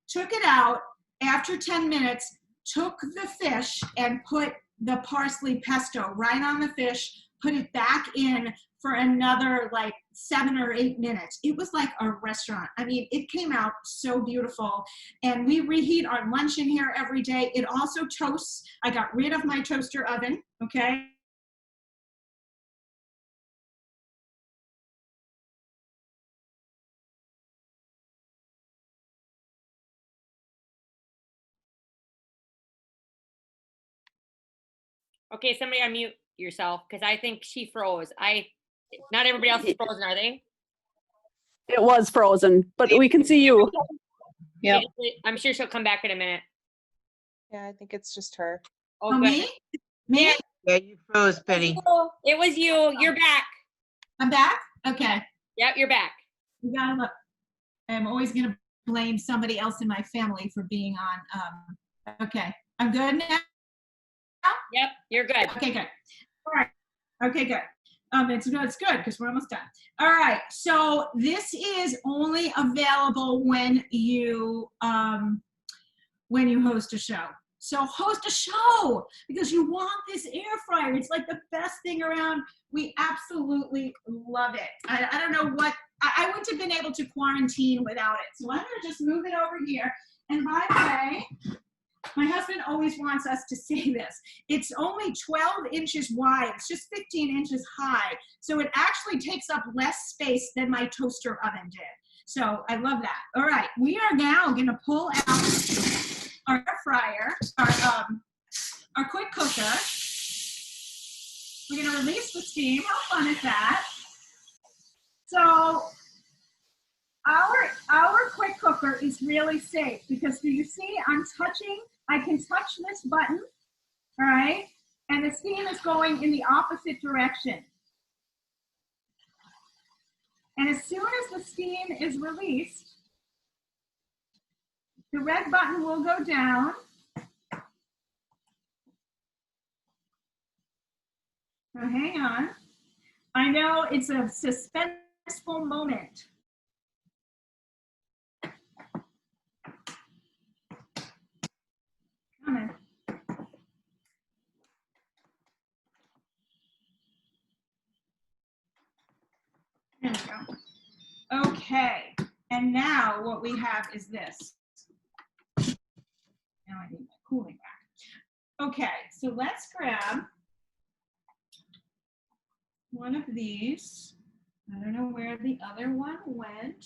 Took it out. After 10 minutes, took the fish and put the parsley pesto right on the fish, put it back in for another like 7 or 8 minutes. It was like a restaurant. I mean, it came out so beautiful. And we reheat our lunch in here every day. It also toasts. I got rid of my toaster oven, okay? Okay, somebody unmute yourself because I think she froze. Not everybody else is frozen, are they? It was frozen, but we can see you. Yep. I'm sure she'll come back in a minute. Yeah, I think it's just her. Oh, me? Me? Yeah. Yeah, you froze, Penny. It was you. You're back. I'm back? Okay. Yep, you're back. You gotta look. I'm always gonna blame somebody else in my family for being on. Okay. I'm good now? Yep, you're good. Okay, good. All right. Okay, good. It's good because we're almost done. All right. So this is only available when you host a show. So host a show because you want this air fryer. It's like the best thing around. We absolutely love it. I don't know what, I wouldn't have been able to quarantine without it. So I'm gonna just move it over here. And by the way, my husband always wants us to say this. It's only 12 inches wide. It's just 15 inches high. So it actually takes up less space than my toaster oven did. So I love that. All right, we are now gonna pull out our air fryer, our quick cooker. We're gonna release the steam. How fun is that? So our quick cooker is really safe because do you see I can touch this button, all right? And the steam is going in the opposite direction. And as soon as the steam is released, the red button will go down. Now hang on. I know it's a suspenseful moment. Coming. There we go. Okay, and now what we have is this. Now I need my cooling rack. Okay, so let's grab one of these. I don't know where the other one went.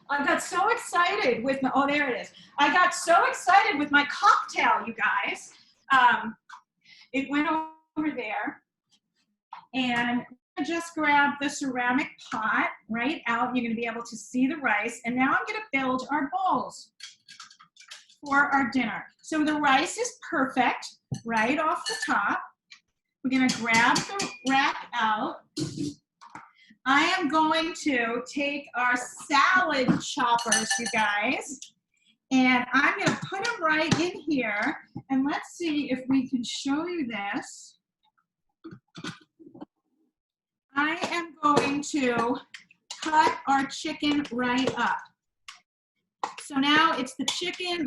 I got so excited with my, oh, there it is. I got so excited with my cocktail, you guys. It went over there. And I just grabbed the ceramic pot right out. You're gonna be able to see the rice. And now I'm gonna build our bowls for our dinner. So the rice is perfect right off the top. We're gonna grab the rack out. I am going to take our salad choppers, you guys, and I'm gonna put them right in here. And let's see if we can show you this. I am going to cut our chicken right up. So now it's the chicken,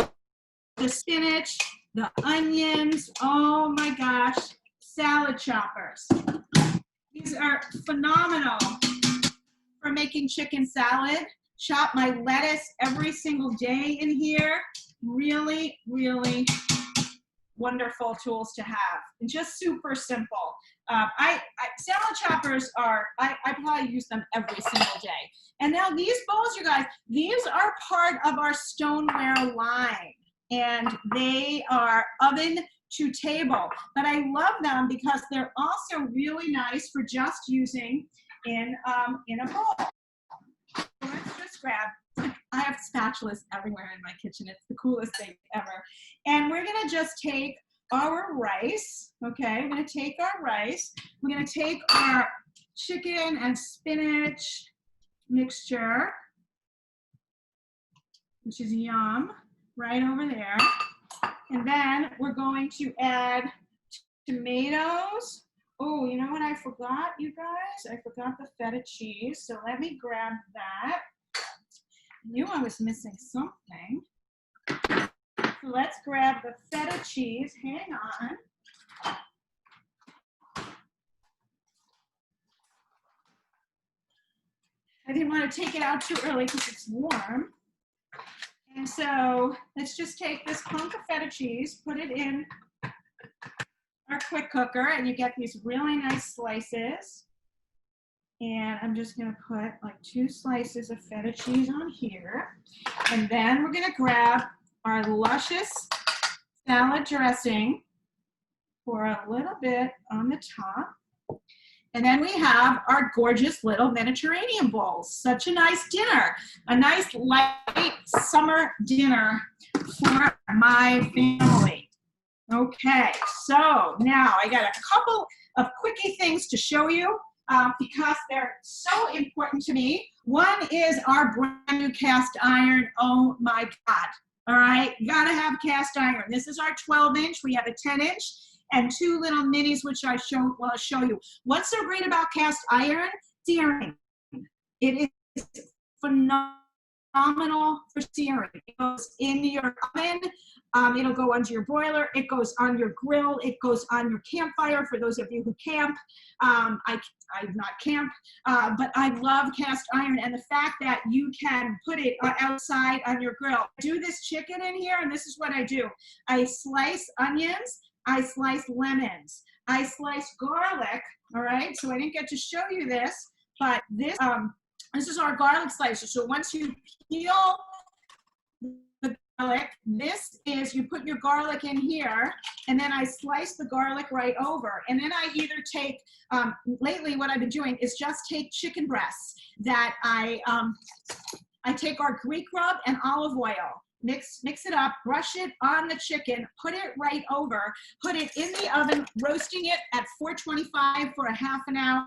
the spinach, the onions, oh my gosh, salad choppers. These are phenomenal for making chicken salad. Chop my lettuce every single day in here. Really, really wonderful tools to have. And just super simple. Salad choppers are, I probably use them every single day. And now these bowls, you guys, these are part of our stoneware line. And they are oven to table. But I love them because they're also really nice for just using in a bowl. So let's just grab, I have spatulas everywhere in my kitchen. It's the coolest thing ever. And we're gonna just take our rice, okay? We're gonna take our rice. We're gonna take our chicken and spinach mixture, which is yum, right over there. And then we're going to add tomatoes. Oh, you know what I forgot, you guys? I forgot the feta cheese. So let me grab that. I knew I was missing something. So let's grab the feta cheese. Hang on. I didn't want to take it out too early because it's warm. And so let's just take this hunk of feta cheese, put it in our quick cooker, and you get these really nice slices. And I'm just gonna put like 2 slices of feta cheese on here. And then we're gonna grab our luscious salad dressing, pour a little bit on the top. And then we have our gorgeous little Mediterranean bowls. Such a nice dinner, a nice light summer dinner for my family. Okay, so now I got a couple of quickie things to show you because they're so important to me. One is our brand new cast iron. Oh my God. All right, you gotta have cast iron. This is our 12-inch. We have a 10-inch. And two little minis, which I'll show you. What's so great about cast iron? Searing. It is phenomenal for searing. It goes in your oven. It'll go onto your broiler. It goes on your grill. It goes on your campfire for those of you who camp. I not camp, but I love cast iron and the fact that you can put it outside on your grill. I do this chicken in here, and this is what I do. I slice onions. I slice lemons. I slice garlic, all right? So I didn't get to show you this, but this is our garlic slicer. So once you peel the garlic, this is, you put your garlic in here, and then I slice the garlic right over. And then I either take, lately what I've been doing is just take chicken breasts that I take our Greek rub and olive oil. Mix it up, brush it on the chicken, put it right over, put it in the oven, roasting it at 425 for a half an hour,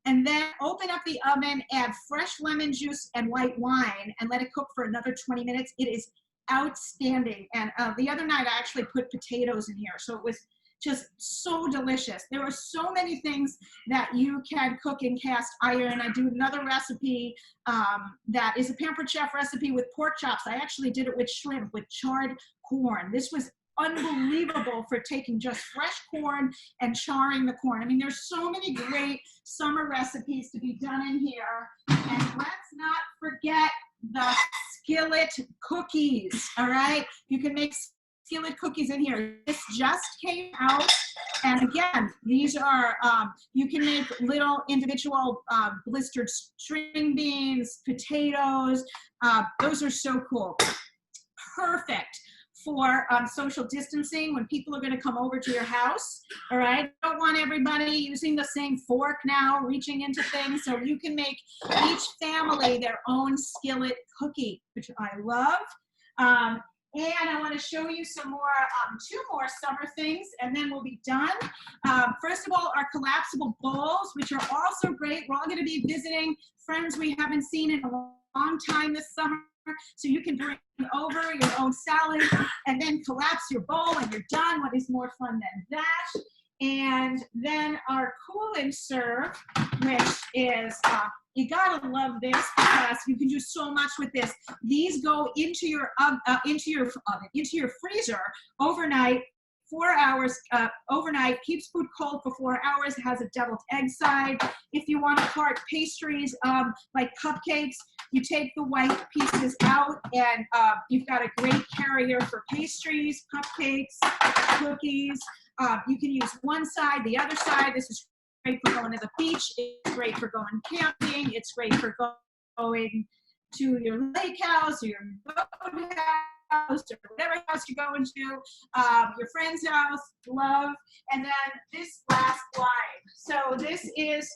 and then open up the oven, add fresh lemon juice and white wine, and let it cook for another 20 minutes. It is outstanding. And the other night I actually put potatoes in here, so it was just so delicious. There are so many things that you can cook in cast iron. I do another recipe that is a Pampered Chef recipe with pork chops. I actually did it with shrimp, with charred corn. This was unbelievable for taking just fresh corn and charring the corn. I mean, there's so many great summer recipes to be done in here. And let's not forget the skillet cookies, all right? You can make skillet cookies in here. This just came out, and again, these are you can make little individual blistered string beans, potatoes. Those are so cool. Perfect for social distancing when people are going to come over to your house. All right, don't want everybody using the same fork now, reaching into things, so you can make each family their own skillet cookie, which I love. And I want to show you some more, two more summer things, and then we'll be done. First of all, our collapsible bowls, which are also great. We're all going to be visiting friends we haven't seen in a long time this summer. So you can bring over your own salad and then collapse your bowl and you're done. What is more fun than that? And then our cool and serve, which is, you gotta love this because you can do so much with this. These go into your freezer overnight, 4 hours overnight, keeps food cold for 4 hours, has a deviled egg side. If you want to cart pastries like cupcakes, you take the white pieces out and you've got a great carrier for pastries, cupcakes, cookies. You can use one side, the other side. This is great for going to the beach. It's great for going camping. It's great for going to your lake house or your boat house or whatever house you're going to, your friend's house, love. And then this last line. So this is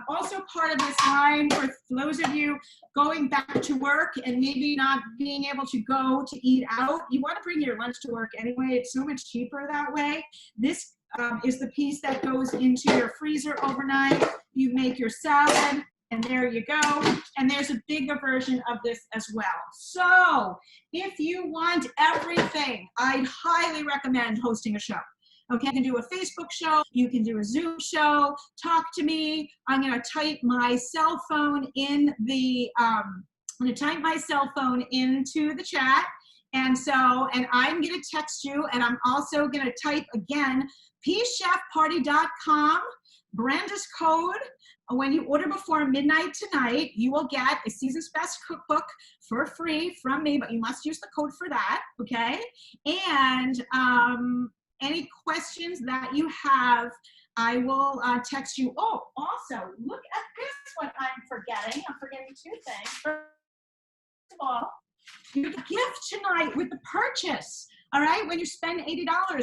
also part of this line for those of you going back to work and maybe not being able to go to eat out. You want to bring your lunch to work anyway. It's so much cheaper that way. This is the piece that goes into your freezer overnight. You make your salad, and there you go. And there's a bigger version of this as well. So if you want everything, I'd highly recommend hosting a show. Okay, you can do a Facebook show, you can do a Zoom show, talk to me. I'm gonna type my cell phone in the, I'm gonna type my cell phone into the chat. And so, and I'm gonna text you, and I'm also gonna type again, peachchefparty.com, Brenda's code. When you order before midnight tonight, you will get a Season's Best Cookbook for free from me, but you must use the code for that, okay? And any questions that you have, I will text you. Oh, also, look at this one I'm forgetting. I'm forgetting two things. First of all, you get a gift tonight with the purchase All right, when you spend $80,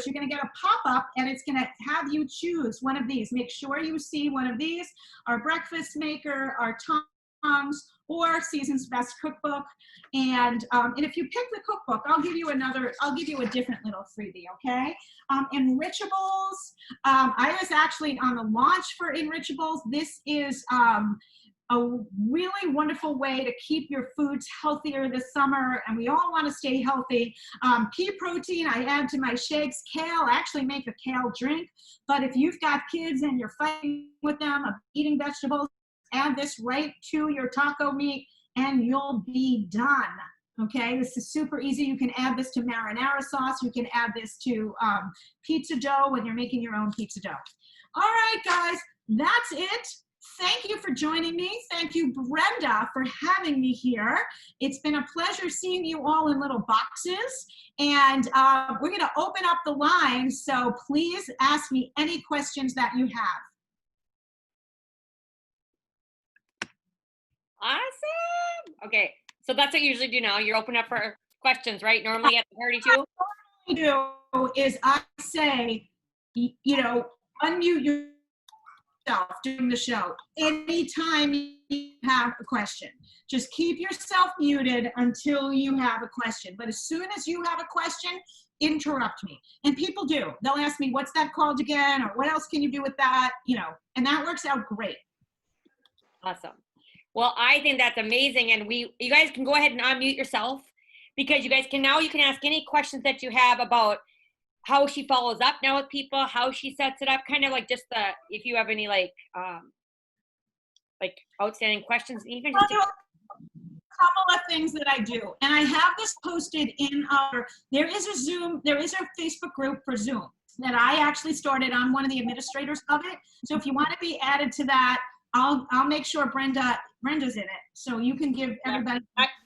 you're going to get a pop-up and it's going to have you choose one of these. Make sure you see one of these, our breakfast maker, our tongs, or Season's Best Cookbook. And if you pick the cookbook, I'll give you a different little freebie, okay? Enrichables, I was actually on the launch for Enrichables. This is a really wonderful way to keep your foods healthier this summer, and we all want to stay healthy. Pea protein, I add to my shakes. Kale, I actually make a kale drink, but if you've got kids and you're fighting with them of eating vegetables, add this right to your taco meat and you'll be done. Okay, this is super easy. You can add this to marinara sauce. You can add this to pizza dough when you're making your own pizza dough. All right, guys, that's it. Thank you for joining me. Thank you, Brenda, for having me here. It's been a pleasure seeing you all in little boxes. And we're going to open up the lines, so please ask me any questions that you have. Awesome. Okay, so that's what you usually do now. You're open up for questions, right? Normally at the party too? What I do is I say, you know, unmute yourself during the show anytime you have a question. Just keep yourself muted until you have a question. But as soon as you have a question, interrupt me. And people do. They'll ask me, what's that called again? Or what else can you do with that? You know, and that works out great. Awesome. Well, I think that's amazing. And you guys can go ahead and unmute yourself, because you guys can ask any questions that you have about how she follows up now with people, how she sets it up, kind of like just if you have any like outstanding questions, even just a couple of things that I do. And I have this posted in there is a Facebook group for Zoom that I actually started. I'm one of the administrators of it. So if you want to be added to that, I'll make sure Brenda's in it, so you can give everybody.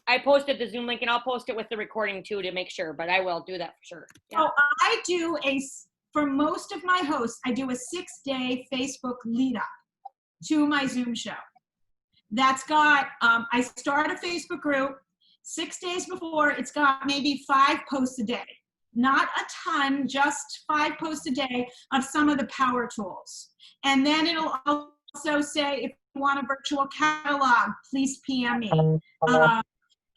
I posted the Zoom link, and I'll post it with the recording too to make sure, but I will do that for sure. Yeah. So I do for most of my hosts, I do a 6-day Facebook lead up to my Zoom show. That's got, I start a Facebook group 6 days before. It's got maybe 5 posts a day. Not a ton, just 5 posts a day of some of the power tools. And then it'll also say, if you want a virtual catalog, please PM me.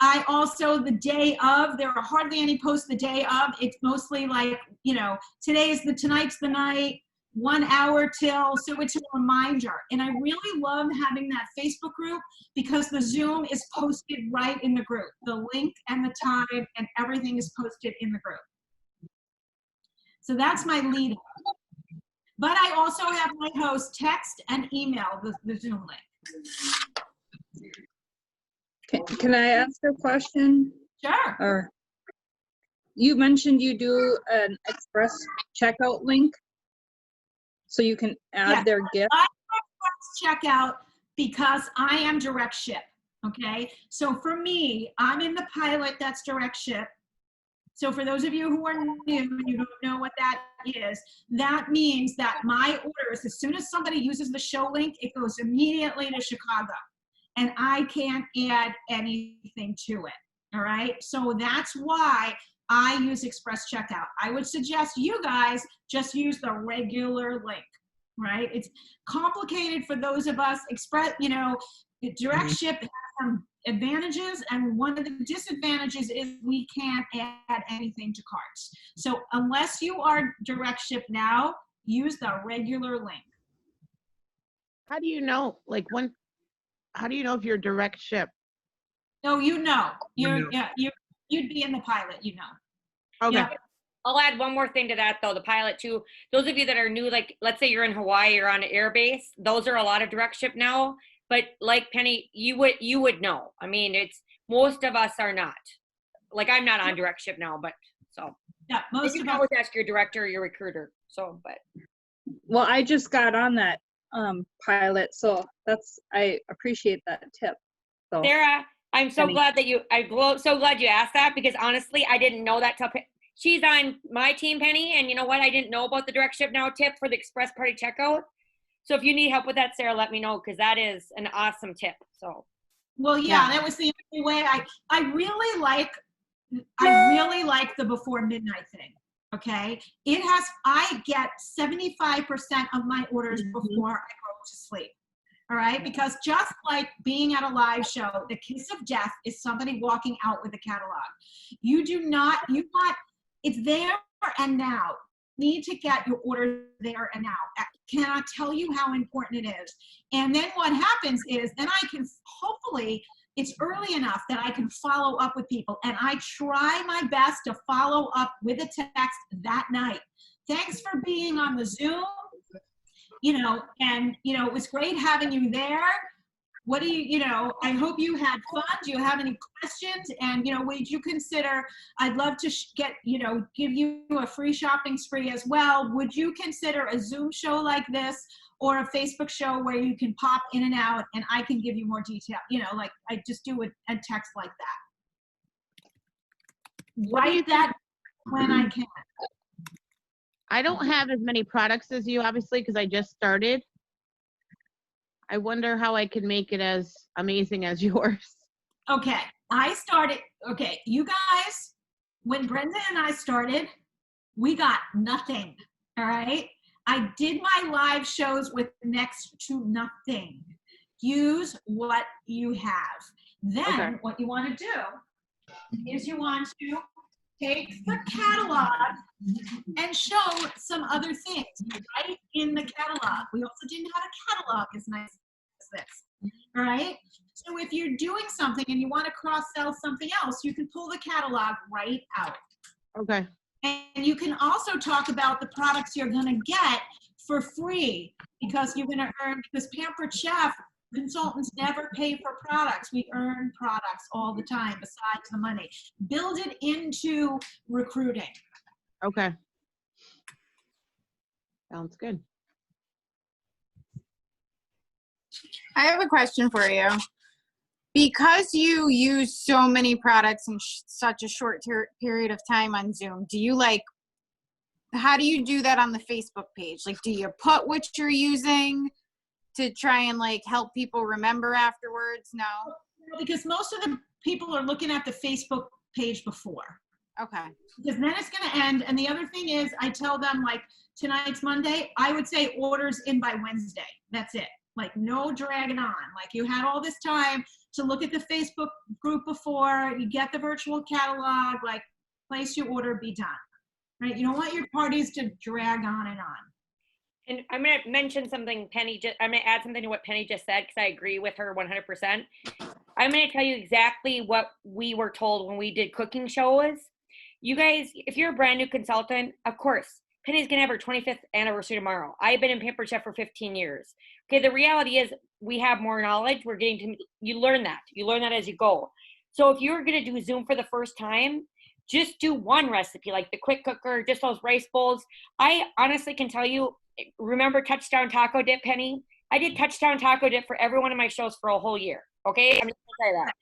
I also, the day of, there are hardly any posts the day of. It's mostly like, you know, tonight's the night, 1 hour till, so it's a reminder. And I really love having that Facebook group because the Zoom is posted right in the group. The link and the time and everything is posted in the group. So that's my lead. But I also have my host text and email the Zoom link. Can I ask a question? Sure. Or you mentioned you do an express checkout link, so you can add their gift. I express checkout because I am direct ship. Okay, so for me, I'm in the pilot that's direct ship. So for those of you who are new and you don't know what that is, that means that my orders, as soon as somebody uses the show link, it goes immediately to Chicago. And I can't add anything to it, all right? So that's why I use Express Checkout. I would suggest you guys just use the regular link, right? It's complicated for those of us. Direct ship has some advantages, and one of the disadvantages is we can't add anything to carts. So unless you are direct ship now, use the regular link. How do you know, how do you know if you're direct ship? No, you'd be in the pilot, you know. Okay. Yeah. I'll add one more thing to that though, the pilot too. Those of you that are new, like let's say you're in Hawaii, you're on an air base, those are a lot of direct ship now. But like Penny, you would know. I mean, most of us are not. Like I'm not on direct ship now, but so. Yeah, most you of can us. always ask your director or your recruiter. So, but. Well, I just got on that pilot, so I appreciate that tip. So Sarah, I'm so Penny. glad that so glad you asked that, because honestly, I didn't know that till she's on my team, Penny, and you know what? I didn't know about the direct ship now tip for the express party checkout. So if you need help with that, Sarah, let me know, because that is an awesome tip. So. Well, yeah, that was the only way. I really like I really like the before midnight thing. Okay. I get 75% of my orders before I go to sleep. All right. Because just like being at a live show, the kiss of death is somebody walking out with a catalog. It's there and now. Need to get your order there and now. I cannot tell you how important it is. And then what happens is then I can hopefully, it's early enough that I can follow up with people. And I try my best to follow up with a text that night. Thanks for being on the Zoom. It was great having you there. What do I hope you had fun. Do you have any questions? And, would you consider, I'd love to give you a free shopping spree as well. Would you consider a Zoom show like this or a Facebook show where you can pop in and out and I can give you more detail? Like I just do a text like that. Write that when I can. I don't have as many products as you, obviously, because I just started. I wonder how I can make it as amazing as yours. Okay, you guys, when Brenda and I started, we got nothing, all right? I did my live shows with next to nothing. Use what you have. Then what you want to do is you want to take the catalog and show some other things right in the catalog. We also didn't have a catalog as nice as this, all right? So if you're doing something and you want to cross-sell something else, you can pull the catalog right out. Okay. And you can also talk about the products you're going to get for free because you're going to earn, because Pampered Chef consultants never pay for products. We earn products all the time besides the money. Build it into recruiting. Okay. Sounds good. I have a question for you. Because you use so many products in such a short period of time on Zoom, how do you do that on the Facebook page? Like, do you put what you're using to try and help people remember afterwards? No? Because most of the people are looking at the Facebook page before. Okay. Because then it's going to end. And the other thing is I tell them tonight's Monday, I would say orders in by Wednesday. That's it. No dragging on. You had all this time to look at the Facebook group before, you get the virtual catalog, place your order, be done, right? You don't want your parties to drag on and on. And I'm going to mention something I'm going to add something to what Penny just said because I agree with her 100%. I'm going to tell you exactly what we were told when we did cooking shows. You guys, if you're a brand new consultant, of course, Penny's going to have her 25th anniversary tomorrow. I've been in Pampered Chef for 15 years. Okay, the reality is we have more knowledge. You learn that. You learn that as you go. So if you're going to do Zoom for the first time, just do one recipe, like the quick cooker, just those rice bowls. I honestly can tell you, remember Touchdown Taco Dip, Penny? I did Touchdown Taco Dip for every one of my shows for a whole year. Okay, I'm just going to say that.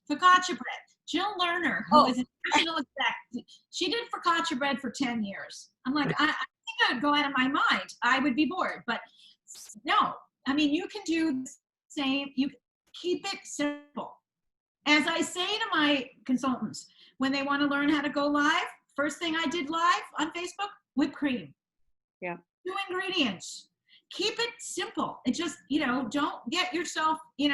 Focaccia bread. Jill Lerner, who is a national exec, she did focaccia bread for 10 years. I'm I think I'd go out of my mind. I would be bored, but no. I mean, you can do the same. You keep it simple. As I say to my consultants, when they want to learn how to go live, first thing I did live on Facebook, whipped cream. Yeah. 2 ingredients. Keep it simple. It just, don't get yourself, you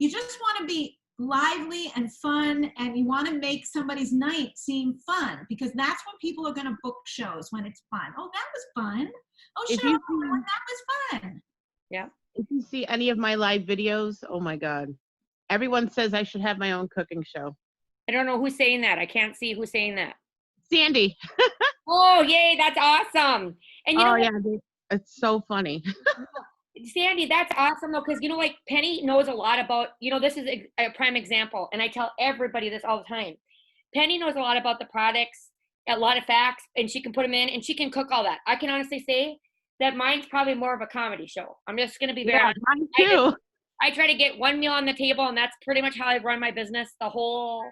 just want to be lively and fun, and you want to make somebody's night seem fun because that's when people are going to book shows, when it's fun. Oh, that was fun. Oh, If sure, you that was fun. Yeah. If you see any of my live videos, oh my God. Everyone says I should have my own cooking show. I don't know who's saying that. I can't see who's saying that. Sandy. Oh, yay, that's awesome. And Yeah, it's so funny. Sandy, that's awesome though, because Penny knows a lot about, this is a prime example, and I tell everybody this all the time. Penny knows a lot about the products, a lot of facts, and she can put them in, and she can cook all that. I can honestly say that mine's probably more of a comedy show. I'm just going to be very honest. Mine too. I try to get one meal on the table, and that's pretty much how I've run my business the whole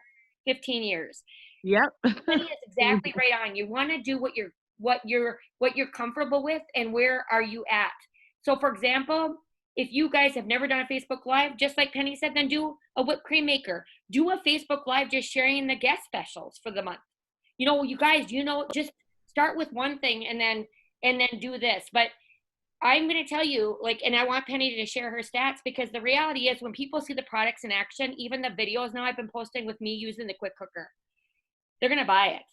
15 years. Yep. Penny is exactly right on. You want to do what you're comfortable with, and where are you at? So, for example, if you guys have never done a Facebook Live, just like Penny said, then do a whipped cream maker. Do a Facebook Live just sharing the guest specials for the month. You know, you guys, just start with one thing and then do this. But I'm going to tell you, like, and I want Penny to share her stats, because the reality is when people see the products in action, even the videos now I've been posting with me using the quick cooker, they're going to buy it.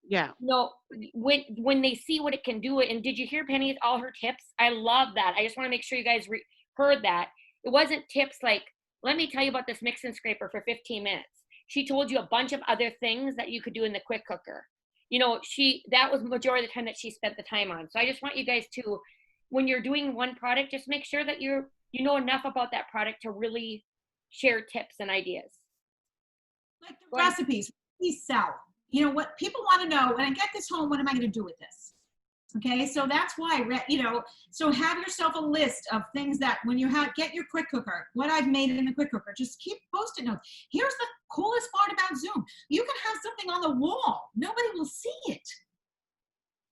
Yeah. No, when they see what it can do, and did you hear Penny, all her tips? I love that. I just want to make sure you guys heard that. It wasn't tips like, let me tell you about this mix and scraper for 15 minutes. She told you a bunch of other things that you could do in the quick cooker. You know, that was the majority of the time that she spent the time on. So I just want you guys to, when you're doing one product, just make sure that you know enough about that product to really share tips and ideas. Like the recipes we sell. You know, what people want to know, when I get this home, what am I going to do with this? Okay, so that's why, so have yourself a list of things that when you get your quick cooker, what I've made in the quick cooker, just keep Post-it notes. Here's the coolest part about Zoom. You can have something on the wall. Nobody will see it.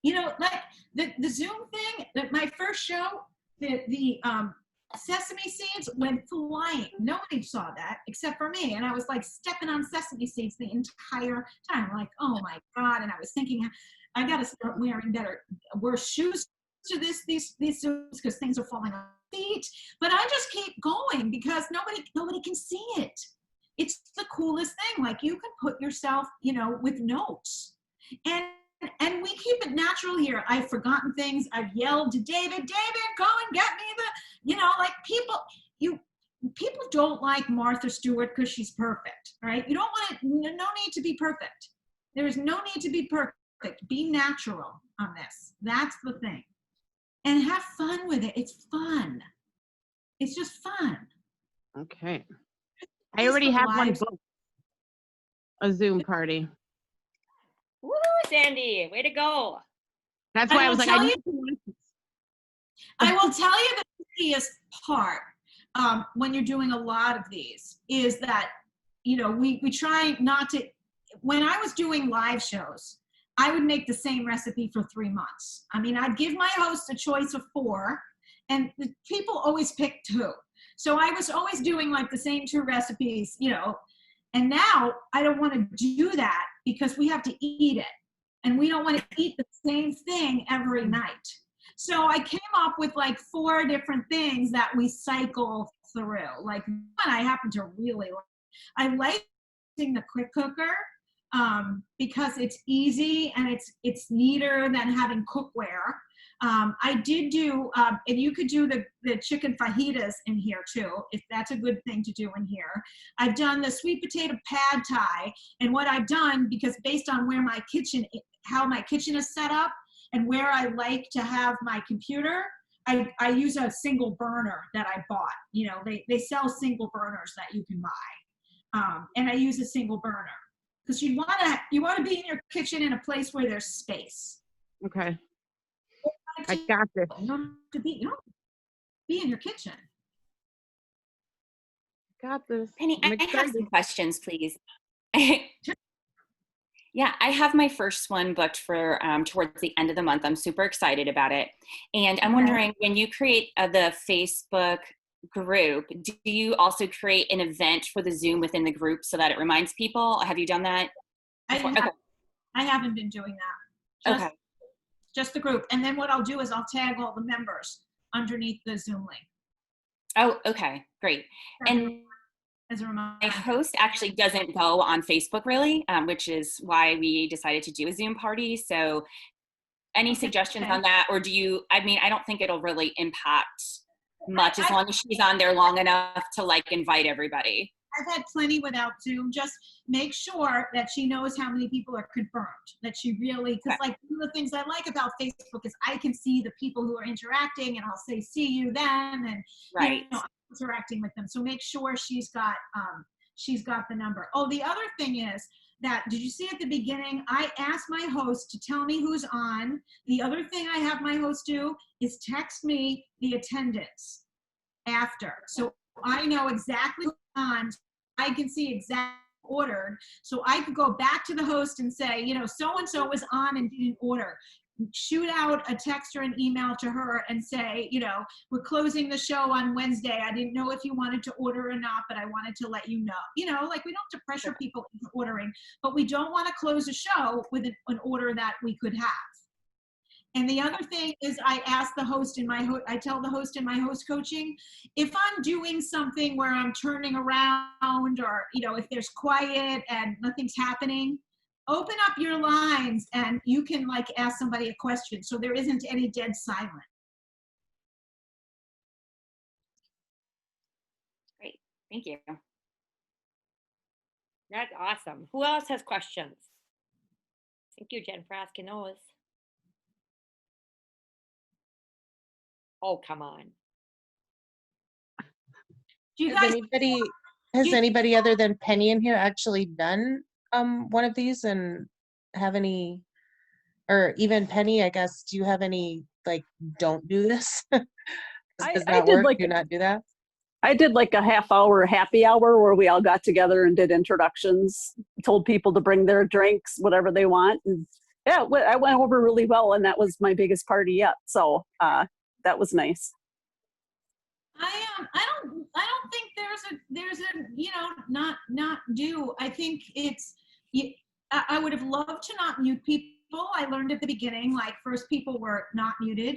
You know, like the Zoom thing, my first show, the sesame seeds went flying. Nobody saw that except for me. And I was like stepping on sesame seeds the entire time. I'm like, oh my God. And I was thinking, I got to start wearing wear shoes to these Zooms because things are falling on my feet. But I just keep going because nobody can see it. It's the coolest thing. Like, you can put yourself, with notes. And we keep it natural here. I've forgotten things. I've yelled to David, go and get me people don't like Martha Stewart because she's perfect, right? You don't want to, no need to be perfect. There is no need to be perfect. Be natural on this. That's the thing. And have fun with it. It's fun. It's just fun. Okay. I already have one booked. A Zoom party. Woo, Sandy, way to go. That's why I was like, I will tell you the easiest part when you're doing a lot of these is that, we try not to, when I was doing live shows, I would make the same recipe for 3 months. I mean, I'd give my host a choice of 4, and the people always pick 2. So I was always doing like the same 2 recipes, and now I don't want to do that because we have to eat it. And we don't want to eat the same thing every night. So I came up with like 4 different things that we cycle through. Like one I happen to really like. I like using the quick cooker because it's easy and it's neater than having cookware. I did do, and you could do the chicken fajitas in here too, if that's a good thing to do in here. I've done the sweet potato pad thai, and what I've done, because based on where how my kitchen is set up and where I like to have my computer, I use a single burner that I bought. They sell single burners that you can buy, and I use a single burner because you want to be in your kitchen in a place where there's space. Okay. I got this. You don't have to be in your kitchen. Got this. Penny, I have some questions, please. Yeah, I have my first one booked for towards the end of the month. I'm super excited about it. And I'm wondering, when you create the Facebook group, do you also create an event for the Zoom within the group so that it reminds people? Have you done that? I haven't been doing that. Okay. Just the group. And then what I'll do is I'll tag all the members underneath the Zoom link. Oh, okay, great. And as a reminder, my host actually doesn't go on Facebook really, which is why we decided to do a Zoom party. So any suggestions on that? Or I don't think it'll really impact much as long as she's on there long enough to invite everybody. I've had plenty without Zoom. Just make sure that she knows how many people are confirmed, that she really, because one of the things I like about Facebook is I can see the people who are interacting, and I'll say, see you then, and I'm interacting with them. So make sure she's got the number. Oh, the other thing is that, did you see at the beginning, I asked my host to tell me who's on. The other thing I have my host do is text me the attendance after. So I know exactly who's on. I can see exactly ordered. So I could go back to the host and say, so-and-so was on and didn't order. shoot out a text or an email to her and say, you know, we're closing the show on Wednesday. I didn't know if you wanted to order or not, but I wanted to let you know. You know, like we don't have to pressure people into ordering, but we don't want to close a show with an order that we could have. And the other thing is I ask the host in my, I tell the host in my host coaching, if I'm doing something where I'm turning around or, you know, if there's quiet and nothing's happening, open up your lines and you can like ask somebody a question. So there isn't any dead silence. Great. Thank you. That's awesome. Who else has questions? Thank you, Jen, for asking those. Oh, come on. Do you Has guys, anybody other than Penny in here actually done one of these and have any, or even Penny, I guess, do you have any like don't do this? Does I not did work? like Do not do that? I did like a half-hour happy hour where we all got together and did introductions, told people to bring their drinks, whatever they want. And yeah, I went over really well, and that was my biggest party yet. So that was nice. I don't think there's a you know not do. I think it's I would have loved to not mute people. I learned at the beginning, like first people were not muted,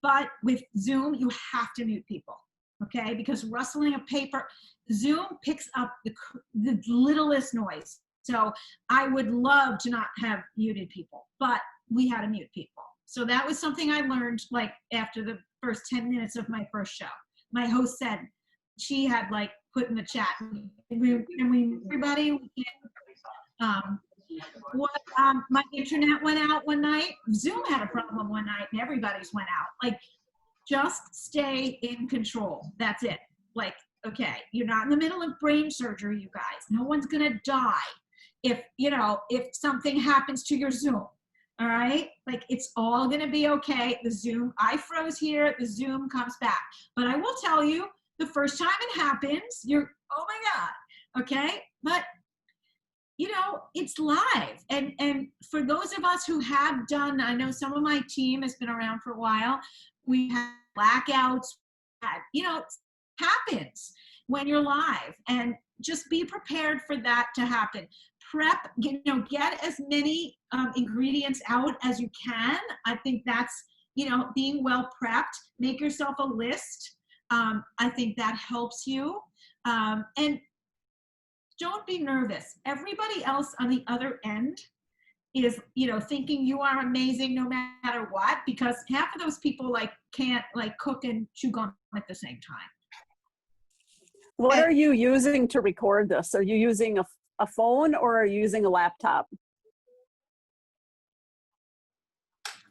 but with Zoom you have to mute people, okay? Because rustling of paper, Zoom picks up the littlest noise. So I would love to not have muted people, but we had to mute people. So that was something I learned like after the first 10 minutes of my first show. My host said she had like put in the chat, everybody, my internet went out one night. Zoom had a problem one night and everybody's went out. Like, just stay in control. That's it. Like, okay, you're not in the middle of brain surgery, you guys. No one's gonna die if, you know, if something happens to your Zoom. All right, like it's all gonna be okay. The Zoom, I froze here, the Zoom comes back. But I will tell you, the first time it happens, you're, oh my God, okay? But you know, it's live. And for those of us who have done, I know some of my team has been around for a while, we have blackouts, you know, it happens when you're live. And just be prepared for that to happen. Prep, you know, get as many ingredients out as you can. I think that's, you know, being well prepped. Make yourself a list. I think that helps you. And don't be nervous. Everybody else on the other end is, you know, thinking you are amazing no matter what, because half of those people like can't like cook and chew gum at the same time. What are you using to record this? Are you using a phone or are you using a laptop?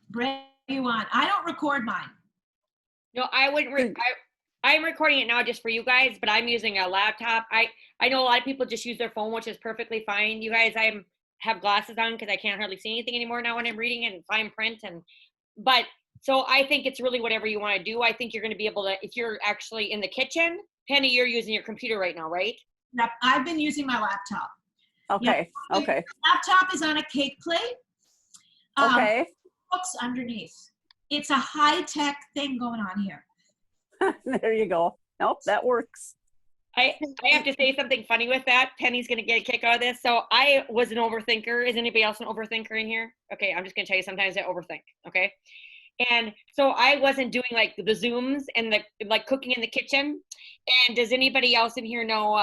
Brett, you want? I don't record mine. No, I wouldn't. I'm recording it now just for you guys, but I'm using a laptop. I know a lot of people just use their phone, which is perfectly fine. You guys, I have glasses on because I can't hardly see anything anymore now when I'm reading it and fine print. But so I think it's really whatever you want to do. I think you're going to be able to, if you're actually in the kitchen. Penny, you're using your computer right now, right? Yep, I've been using my laptop. Okay, yep. okay. Laptop is on a cake plate. Okay. Books underneath. It's a high-tech thing going on here. There you go. Nope, that works. I have to say something funny with that. Penny's going to get a kick out of this. So I was an overthinker. Is anybody else an overthinker in here? Okay, I'm just going to tell you sometimes I overthink, okay? And so I wasn't doing like the Zooms and the like cooking in the kitchen. And does anybody else in here know,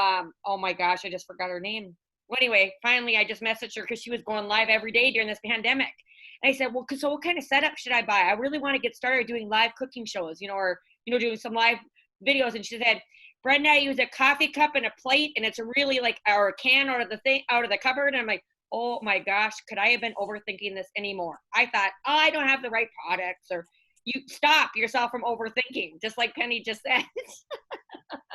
oh my gosh, I just forgot her name. Well, anyway, finally I just messaged her because she was going live every day during this pandemic. And I said, well, so what kind of setup should I buy? I really want to get started doing live cooking shows, you know, or, you know, doing some live videos. And she said, Brenda, I use a coffee cup and a plate and it's really like, or a can out of the cupboard. And I'm like, oh my gosh, could I have been overthinking this anymore? I thought, oh, I don't have the right products, or you stop yourself from overthinking, just like Penny just said.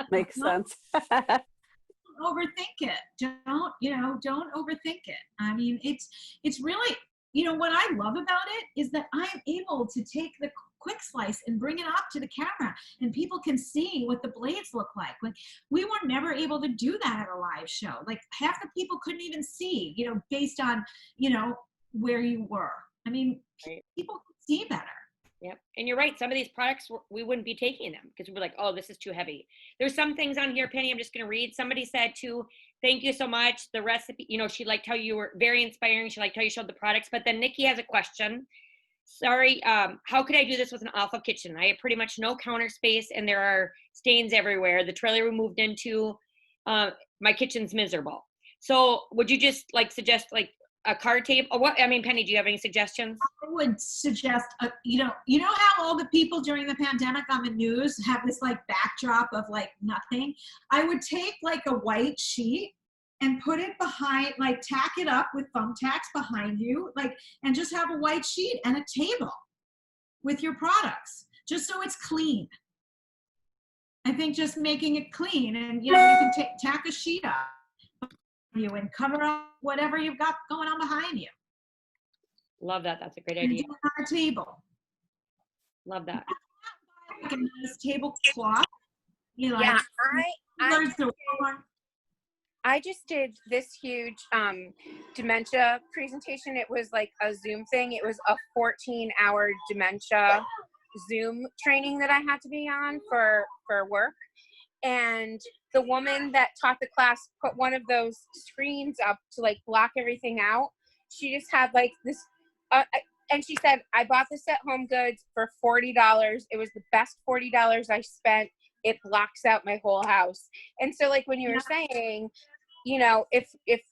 Makes sense. Overthink it. Don't overthink it. I mean, it's really, you know, what I love about it is that I'm able to take the quick slice and bring it up to the camera and people can see what the blades look like. Like, we were never able to do that at a live show. Like, half the people couldn't even see, you know, based on, you know, where you were. I mean, Right. people can see better. Yep. And you're right. Some of these products, we wouldn't be taking them because we were like, oh, this is too heavy. There's some things on here, Penny, I'm just going to read. Somebody said too, thank you so much. The recipe, you know, she liked how you were very inspiring. She liked how you showed the products. But then Nikki has a question. Sorry, how could I do this with an awful kitchen? I have pretty much no counter space and there are stains everywhere. The trailer we moved into, my kitchen's miserable. So would you just like suggest like a card table? Or what? I mean, Penny, do you have any suggestions? I would suggest, you know how all the people during the pandemic on the news have this like backdrop of like nothing? I would take like a white sheet and put it behind, like tack it up with thumbtacks behind you, like, and just have a white sheet and a table with your products, just so it's clean. I think just making it clean, and you know, you can tack a sheet up you and cover up whatever you've got going on behind you. Love that. That's a great And idea. do it on a table. Love that. Like a nice tablecloth. You know, Yeah, like, I just did this huge dementia presentation. It was like a Zoom thing. It was a 14-hour dementia Zoom training that I had to be on for work. And the woman that taught the class put one of those screens up to like block everything out. She just had like this, and she said, I bought this at Home Goods for $40. It was the best $40 I spent. It blocks out my whole house. And so like when you were saying, you know, if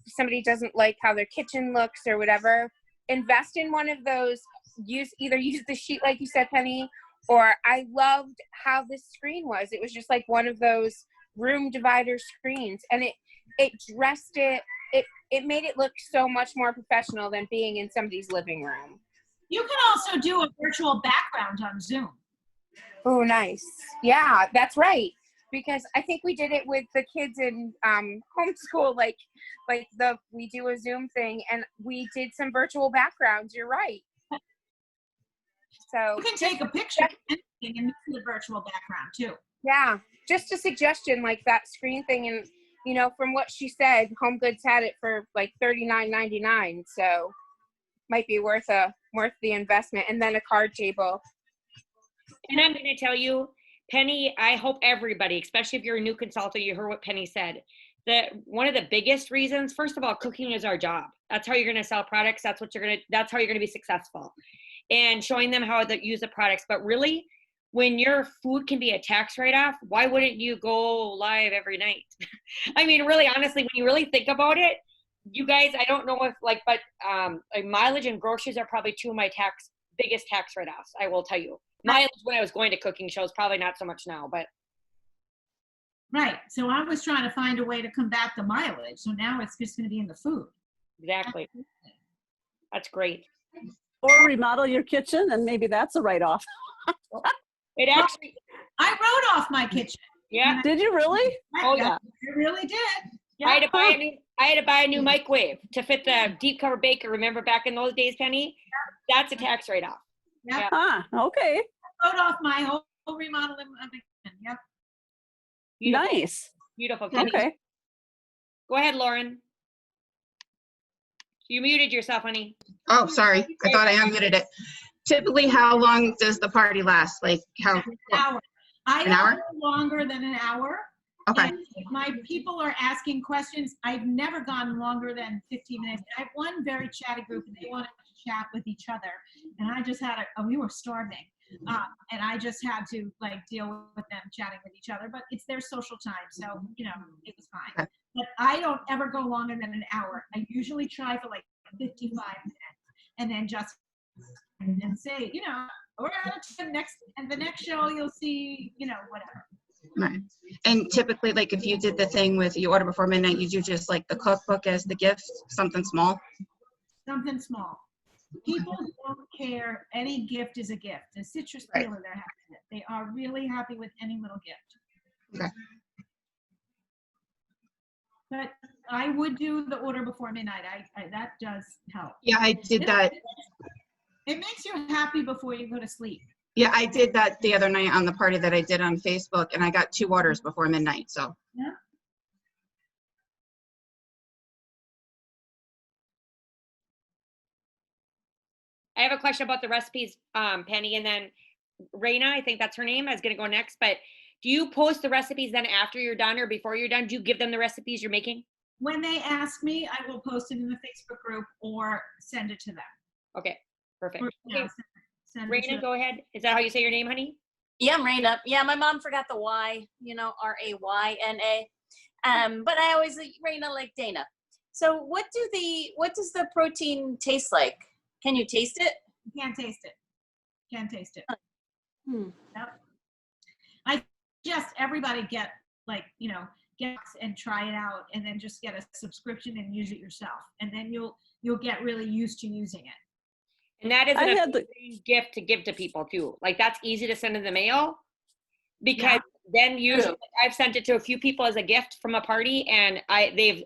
somebody doesn't like how their kitchen looks or whatever, invest in one of those, use the sheet like you said, Penny, or I loved how this screen was. It was just like one of those room divider screens, and it dressed it made it look so much more professional than being in somebody's living room. You can also do a virtual background on Zoom. Oh, nice. Yeah, that's right. Because I think we did it with the kids in homeschool, like we do a Zoom thing, and we did some virtual backgrounds. You're right. So you can take a picture and do the virtual background too. Yeah, just a suggestion like that screen thing, and you know, from what she said, Home Goods had it for like $39.99, so might be worth the investment, and then a card table. And I'm going to tell you, Penny, I hope everybody, especially if you're a new consultant, you heard what Penny said, that one of the biggest reasons, first of all, cooking is our job. That's how you're going to sell products. That's how you're going to be successful, and showing them how to use the products. But really, when your food can be a tax write-off, why wouldn't you go live every night? I mean, really, honestly, when you really think about it, you guys, I don't know if like mileage and groceries are probably two of my biggest tax write-offs. I will tell you. Mileage when I was going to cooking shows, probably not so much now, but. Right. So I was trying to find a way to combat the mileage. So now it's just going to be in the food. Exactly. That's great. Or remodel your kitchen, and maybe that's a write-off. It actually. I wrote off my kitchen. Yeah. Did you really? Oh yeah. I really did. Yeah. I had to buy a new microwave to fit the deep cover baker. Remember back in those days, Penny? That's a tax write-off. Yep. Yeah. Ah, okay. I wrote off my whole remodeling of the kitchen. Yep. Beautiful. Nice. Beautiful. Penny. Okay. Go ahead, Lauren. You muted yourself, honey. Oh, sorry. I thought I unmuted it. Typically, how long does the party last? Like how? An hour. I An hour? don't go longer than an hour. Okay. And if my people are asking questions, I've never gone longer than 15 minutes. I have one very chatty group, and they wanted to chat with each other, and I just had we were starving, and I just had to like deal with them chatting with each other. But it's their social time, so you know it was fine. Okay. But I don't ever go longer than an hour. I usually try for like 55 minutes, and then just and say, you know, we're out of time. The next show you'll see, you know, whatever. Right. And typically, like if you did the thing with you order before midnight, you do just like the cookbook as the gift, something small. Something small. People don't care. Any gift is a gift. The citrus peeler, they're happy with. They are really happy with any little gift. Okay. But I would do the order before midnight. That does help. Yeah, I did that. It makes you happy before you go to sleep. Yeah, I did that the other night on the party that I did on Facebook, and I got 2 orders before midnight. So. Yeah. I have a question about the recipes, Penny, and then Raina, I think that's her name, is going to go next. But do you post the recipes then after you're done or before you're done? Do you give them the recipes you're making? When they ask me, I will post it in the Facebook group or send it to them. Okay, perfect. Or, Okay. send it to Raina, them. go ahead. Is that how you say your name, honey? Yeah, I'm Raina. Yeah, my mom forgot the Y, Rayna. But I always like Raina like Dana. So what does the protein taste like? Can you taste it? You can't taste it. Can't taste it. Hmm. Yep. I suggest everybody get get and try it out, and then just get a subscription and use it yourself, and then you'll get really used to using it. And that is an amazing gift to give to people too. Like that's easy to send in the mail because then usually I've sent it to a few people as a gift from a party and they've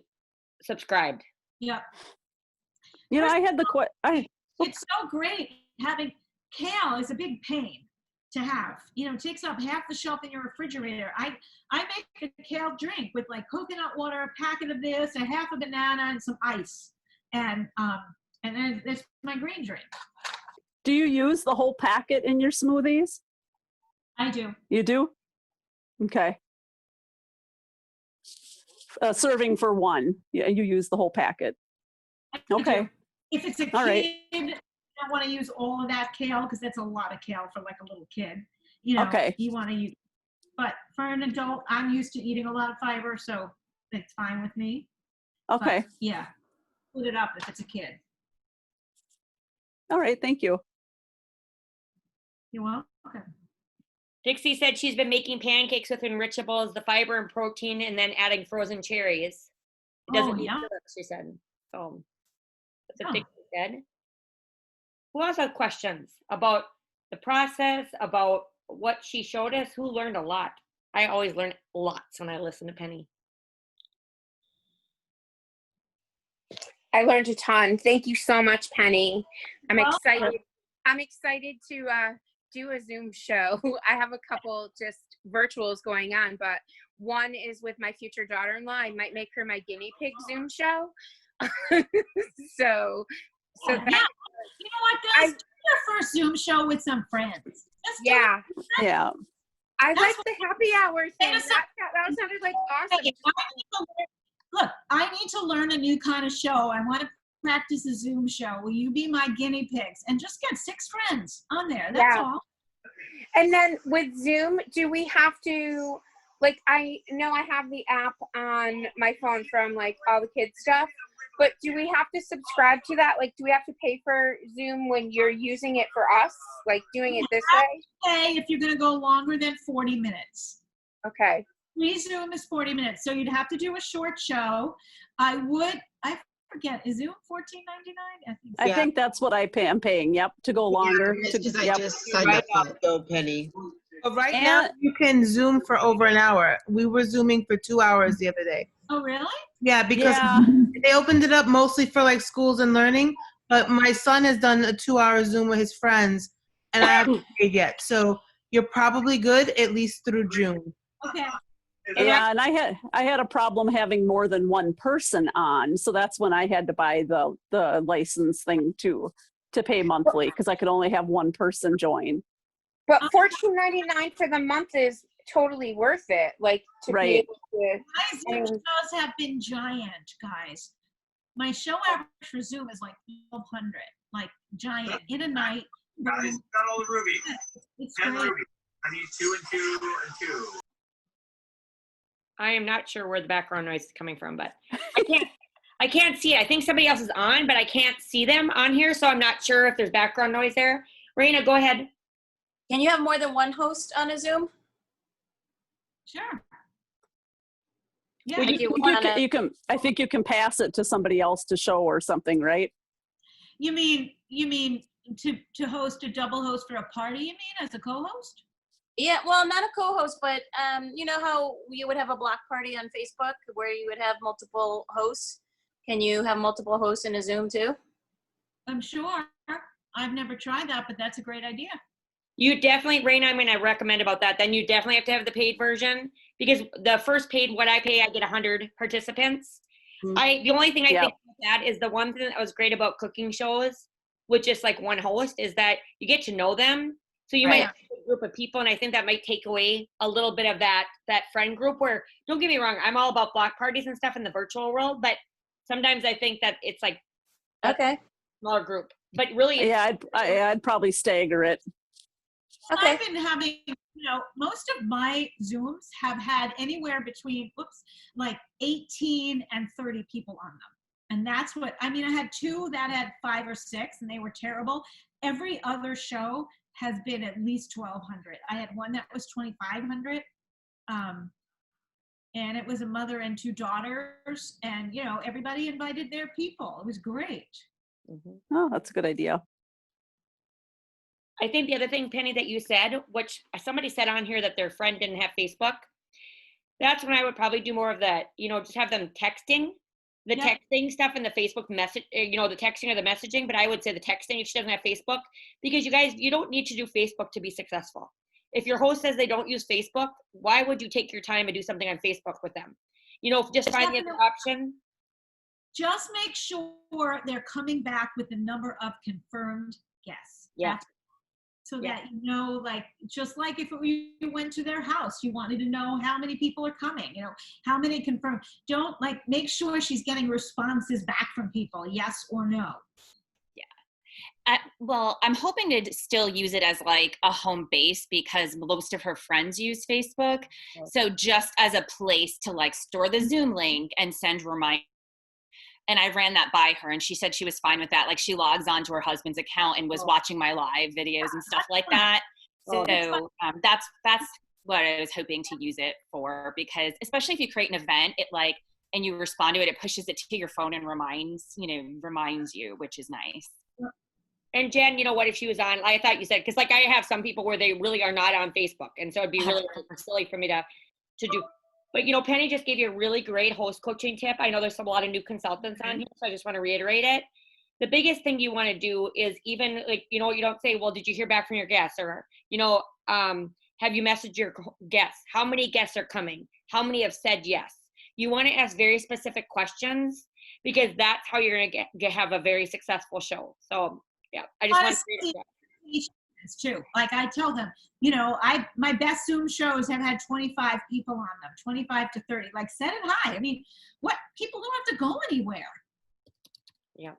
subscribed. Yeah. I had It's so great having kale is a big pain to have. It takes up half the shelf in your refrigerator. I make a kale drink with like coconut water, a packet of this, a half a banana, and some ice, and then it's my green drink. Do you use the whole packet in your smoothies? I do. You do? Okay. Serving for one. Yeah, you use the whole packet. Okay. If it's a kid, all right. I don't want to use all of that kale because that's a lot of kale for like a little kid. Okay. You want to use, but for an adult, I'm used to eating a lot of fiber, so it's fine with me. Okay. But, yeah, put it up if it's a kid. All right. Thank you. You're welcome. Dixie said she's been making pancakes with enrichables, the fiber and protein, and then adding frozen cherries. It doesn't need sugar, she said. So that's what Dixie said. Who else has questions about the process, about what she showed us? Who learned a lot? I always learn lots when I listen to Penny. I learned a ton. Thank you so much, Penny. I'm excited. I'm excited to do a Zoom show. I have a couple just virtuals going on, but one is with my future daughter-in-law. I might make her my guinea pig Zoom show. so yeah. You know what, guys? Do your first Zoom show with some friends. Yeah. I like the happy hour thing. That sounded like awesome. Look, I need to learn a new kind of show. I want to practice a Zoom show. Will you be my guinea pigs? And just get 6 friends on there. That's all. And then with Zoom, do we have to, like, I know I have the app on my phone from like all the kids stuff, but do we have to subscribe to that? Like, do we have to pay for Zoom when you're using it for us? Like doing it this way? Pay if you're going to go longer than 40 minutes. Okay. Zoom is 40 minutes. So you'd have to do a short show. I forget, is Zoom $14.99? I think that's what I'm paying. Yep, to go longer. I just signed up for it. Though, Penny. But right now, you can Zoom for over an hour. We were Zooming for 2 hours the other day. Oh, really? Yeah, because they opened it up mostly for like schools and learning. But my son has done a 2-hour Zoom with his friends, and I haven't paid yet. So you're probably good at least through June. Okay. Yeah, and I had a problem having more than one person on, so that's when I had to buy the license thing to pay monthly because I could only have one person join. But $14.99 for the month is totally worth it. Like to be able to. My Zoom shows have been giant, guys. My show average for Zoom is like 1,200, like giant in a night. Guys, got all the Ruby. It's 10 great. Ruby. I need 2 and 2 and 2. I am not sure where the background noise is coming from, but I can't see it. I think somebody else is on, but I can't see them on here, so I'm not sure if there's background noise there. Raina, go ahead. Can you have more than one host on a Zoom? Sure. Yeah, you can. I think you can pass it to somebody else to show or something, right? You mean to host a double host for a party? You mean as a co-host? Yeah, well, not a co-host, but you know how you would have a block party on Facebook where you would have multiple hosts? Can you have multiple hosts in a Zoom too? I'm sure. I've never tried that, but that's a great idea. You definitely, Raina, I'm going to recommend about that. Then you definitely have to have the paid version because the first paid, what I pay, I get 100 participants. The only thing I think about that is the one thing that was great about cooking shows with just like one host is that you get to know them. So you might have a group of people, and I think that might take away a little bit of that friend group where, don't get me wrong, I'm all about block parties and stuff in the virtual world, but sometimes I think that it's like a smaller group. But really, yeah, I'd probably stagger it. I've been having, most of my Zooms have had anywhere between, like 18 and 30 people on them. And that's what, I had 2 that had 5 or 6 and they were terrible. Every other show has been at least 1,200. I had one that was 2,500. And it was a mother and 2 daughters, and everybody invited their people. It was great. Oh, that's a good idea. I think the other thing, Penny, that you said, which somebody said on here that their friend didn't have Facebook, that's when I would probably do more of that, just have them texting, the texting stuff and the Facebook message, the texting or the messaging, but I would say the texting if she doesn't have Facebook, because you guys, you don't need to do Facebook to be successful. If your host says they don't use Facebook, why would you take your time and do something on Facebook with them? Just find the other option. Just make sure they're coming back with the number of confirmed guests. Yeah. So that just like if you went to their house, you wanted to know how many people are coming, how many confirmed. Don't make sure she's getting responses back from people, yes or no. Well, I'm hoping to still use it as like a home base because most of her friends use Facebook. So just as a place to store the Zoom link and send reminders. And I ran that by her and she said she was fine with that. Like she logs on to her husband's account and was watching my live videos and stuff like that. So that's what I was hoping to use it for, because especially if you create an event, and you respond to it, it pushes it to your phone and reminds you, which is nice. And Jen, what if she was on, I thought you said, because I have some people where they really are not on Facebook. And so it'd be really silly for me to do. But, Penny just gave you a really great host coaching tip. I know there's a lot of new consultants on here, so I just want to reiterate it. The biggest thing you want to do is even you don't say, well, did you hear back from your guests? Or, have you messaged your guests? How many guests are coming? How many have said yes? You want to ask very specific questions because that's how you're going to have a very successful show. So, yeah, I just want to read it. Too. I tell them, my best Zoom shows have had 25 people on them, 25 to 30. Set it high. What? People don't have to go anywhere. Yeah.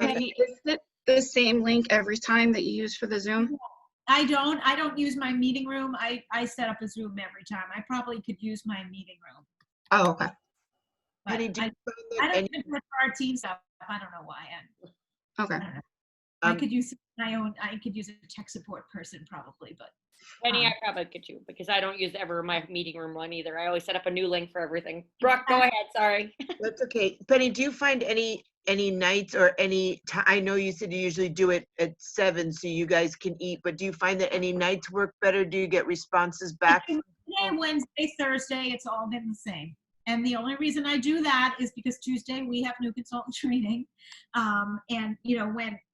Penny, is it the same link every time that you use for the Zoom? I don't use my meeting room. I set up a Zoom every time. I probably could use my meeting room. Oh, okay. Penny, I don't even with our team stuff. I don't know why. Okay. I could use my own. I could use a tech support person probably, but. Penny, I probably could too because I don't use ever my meeting room one either. I always set up a new link for everything. Brooke, go ahead. Sorry. That's okay. Penny, do you find any nights or any time? I know you said you usually do it at 7 so you guys can eat, but do you find that any nights work better? Do you get responses back? Tuesday, Wednesday, Thursday, it's all been the same. And the only reason I do that is because Tuesday we have new consultant training. And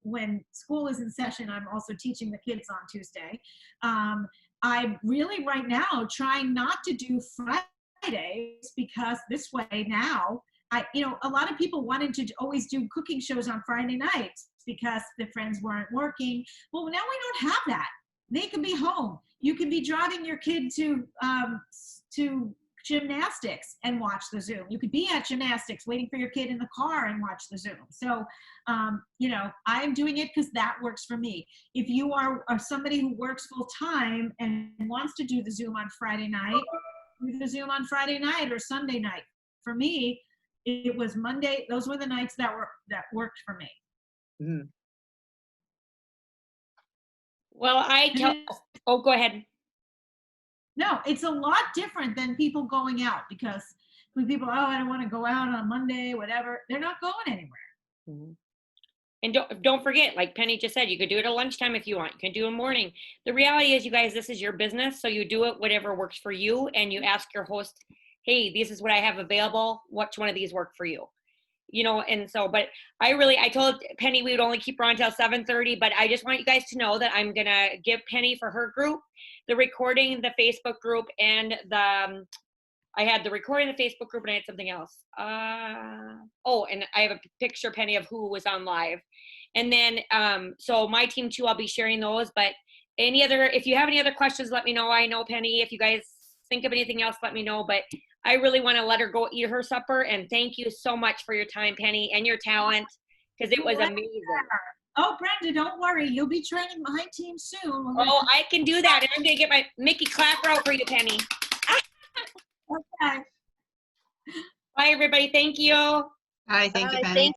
when school is in session, I'm also teaching the kids on Tuesday. I'm really right now trying not to do Fridays because this way now, a lot of people wanted to always do cooking shows on Friday nights because the friends weren't working. Well, now we don't have that. They can be home. You can be driving your kid to gymnastics and watch the Zoom. You could be at gymnastics waiting for your kid in the car and watch the Zoom. So, I'm doing it because that works for me. If you are somebody who works full time and wants to do the Zoom on Friday night, do the Zoom on Friday night or Sunday night. For me, it was Monday. Those were the nights that worked for me. Mm-hmm. Well, go ahead. No, it's a lot different than people going out because when people, I don't want to go out on Monday, whatever, they're not going anywhere. Mm-hmm. And don't forget, like Penny just said, you could do it at lunchtime if you want. You can do it morning. The reality is, you guys, this is your business, so you do it whatever works for you, and you ask your host, hey, this is what I have available. Which one of these work for you? And so, but I told Penny we would only keep her on until 7:30, but I just want you guys to know that I'm going to give Penny for her group, the recording, the Facebook group, and I had the recording, the Facebook group, and I had something else. And I have a picture, Penny, of who was on live. And then, so my team too, I'll be sharing those, but if you have any other questions, let me know. I know Penny, if you guys think of anything else, let me know, but I really want to let her go eat her supper. And thank you so much for your time, Penny, and your talent, because it was amazing. Oh, Brenda, don't worry. You'll be training my team soon. Oh, I can do that. And I'm going to get my Mickey clapper out for you, Penny. Okay. Bye, everybody. Thank you. Hi, thank you, Penny.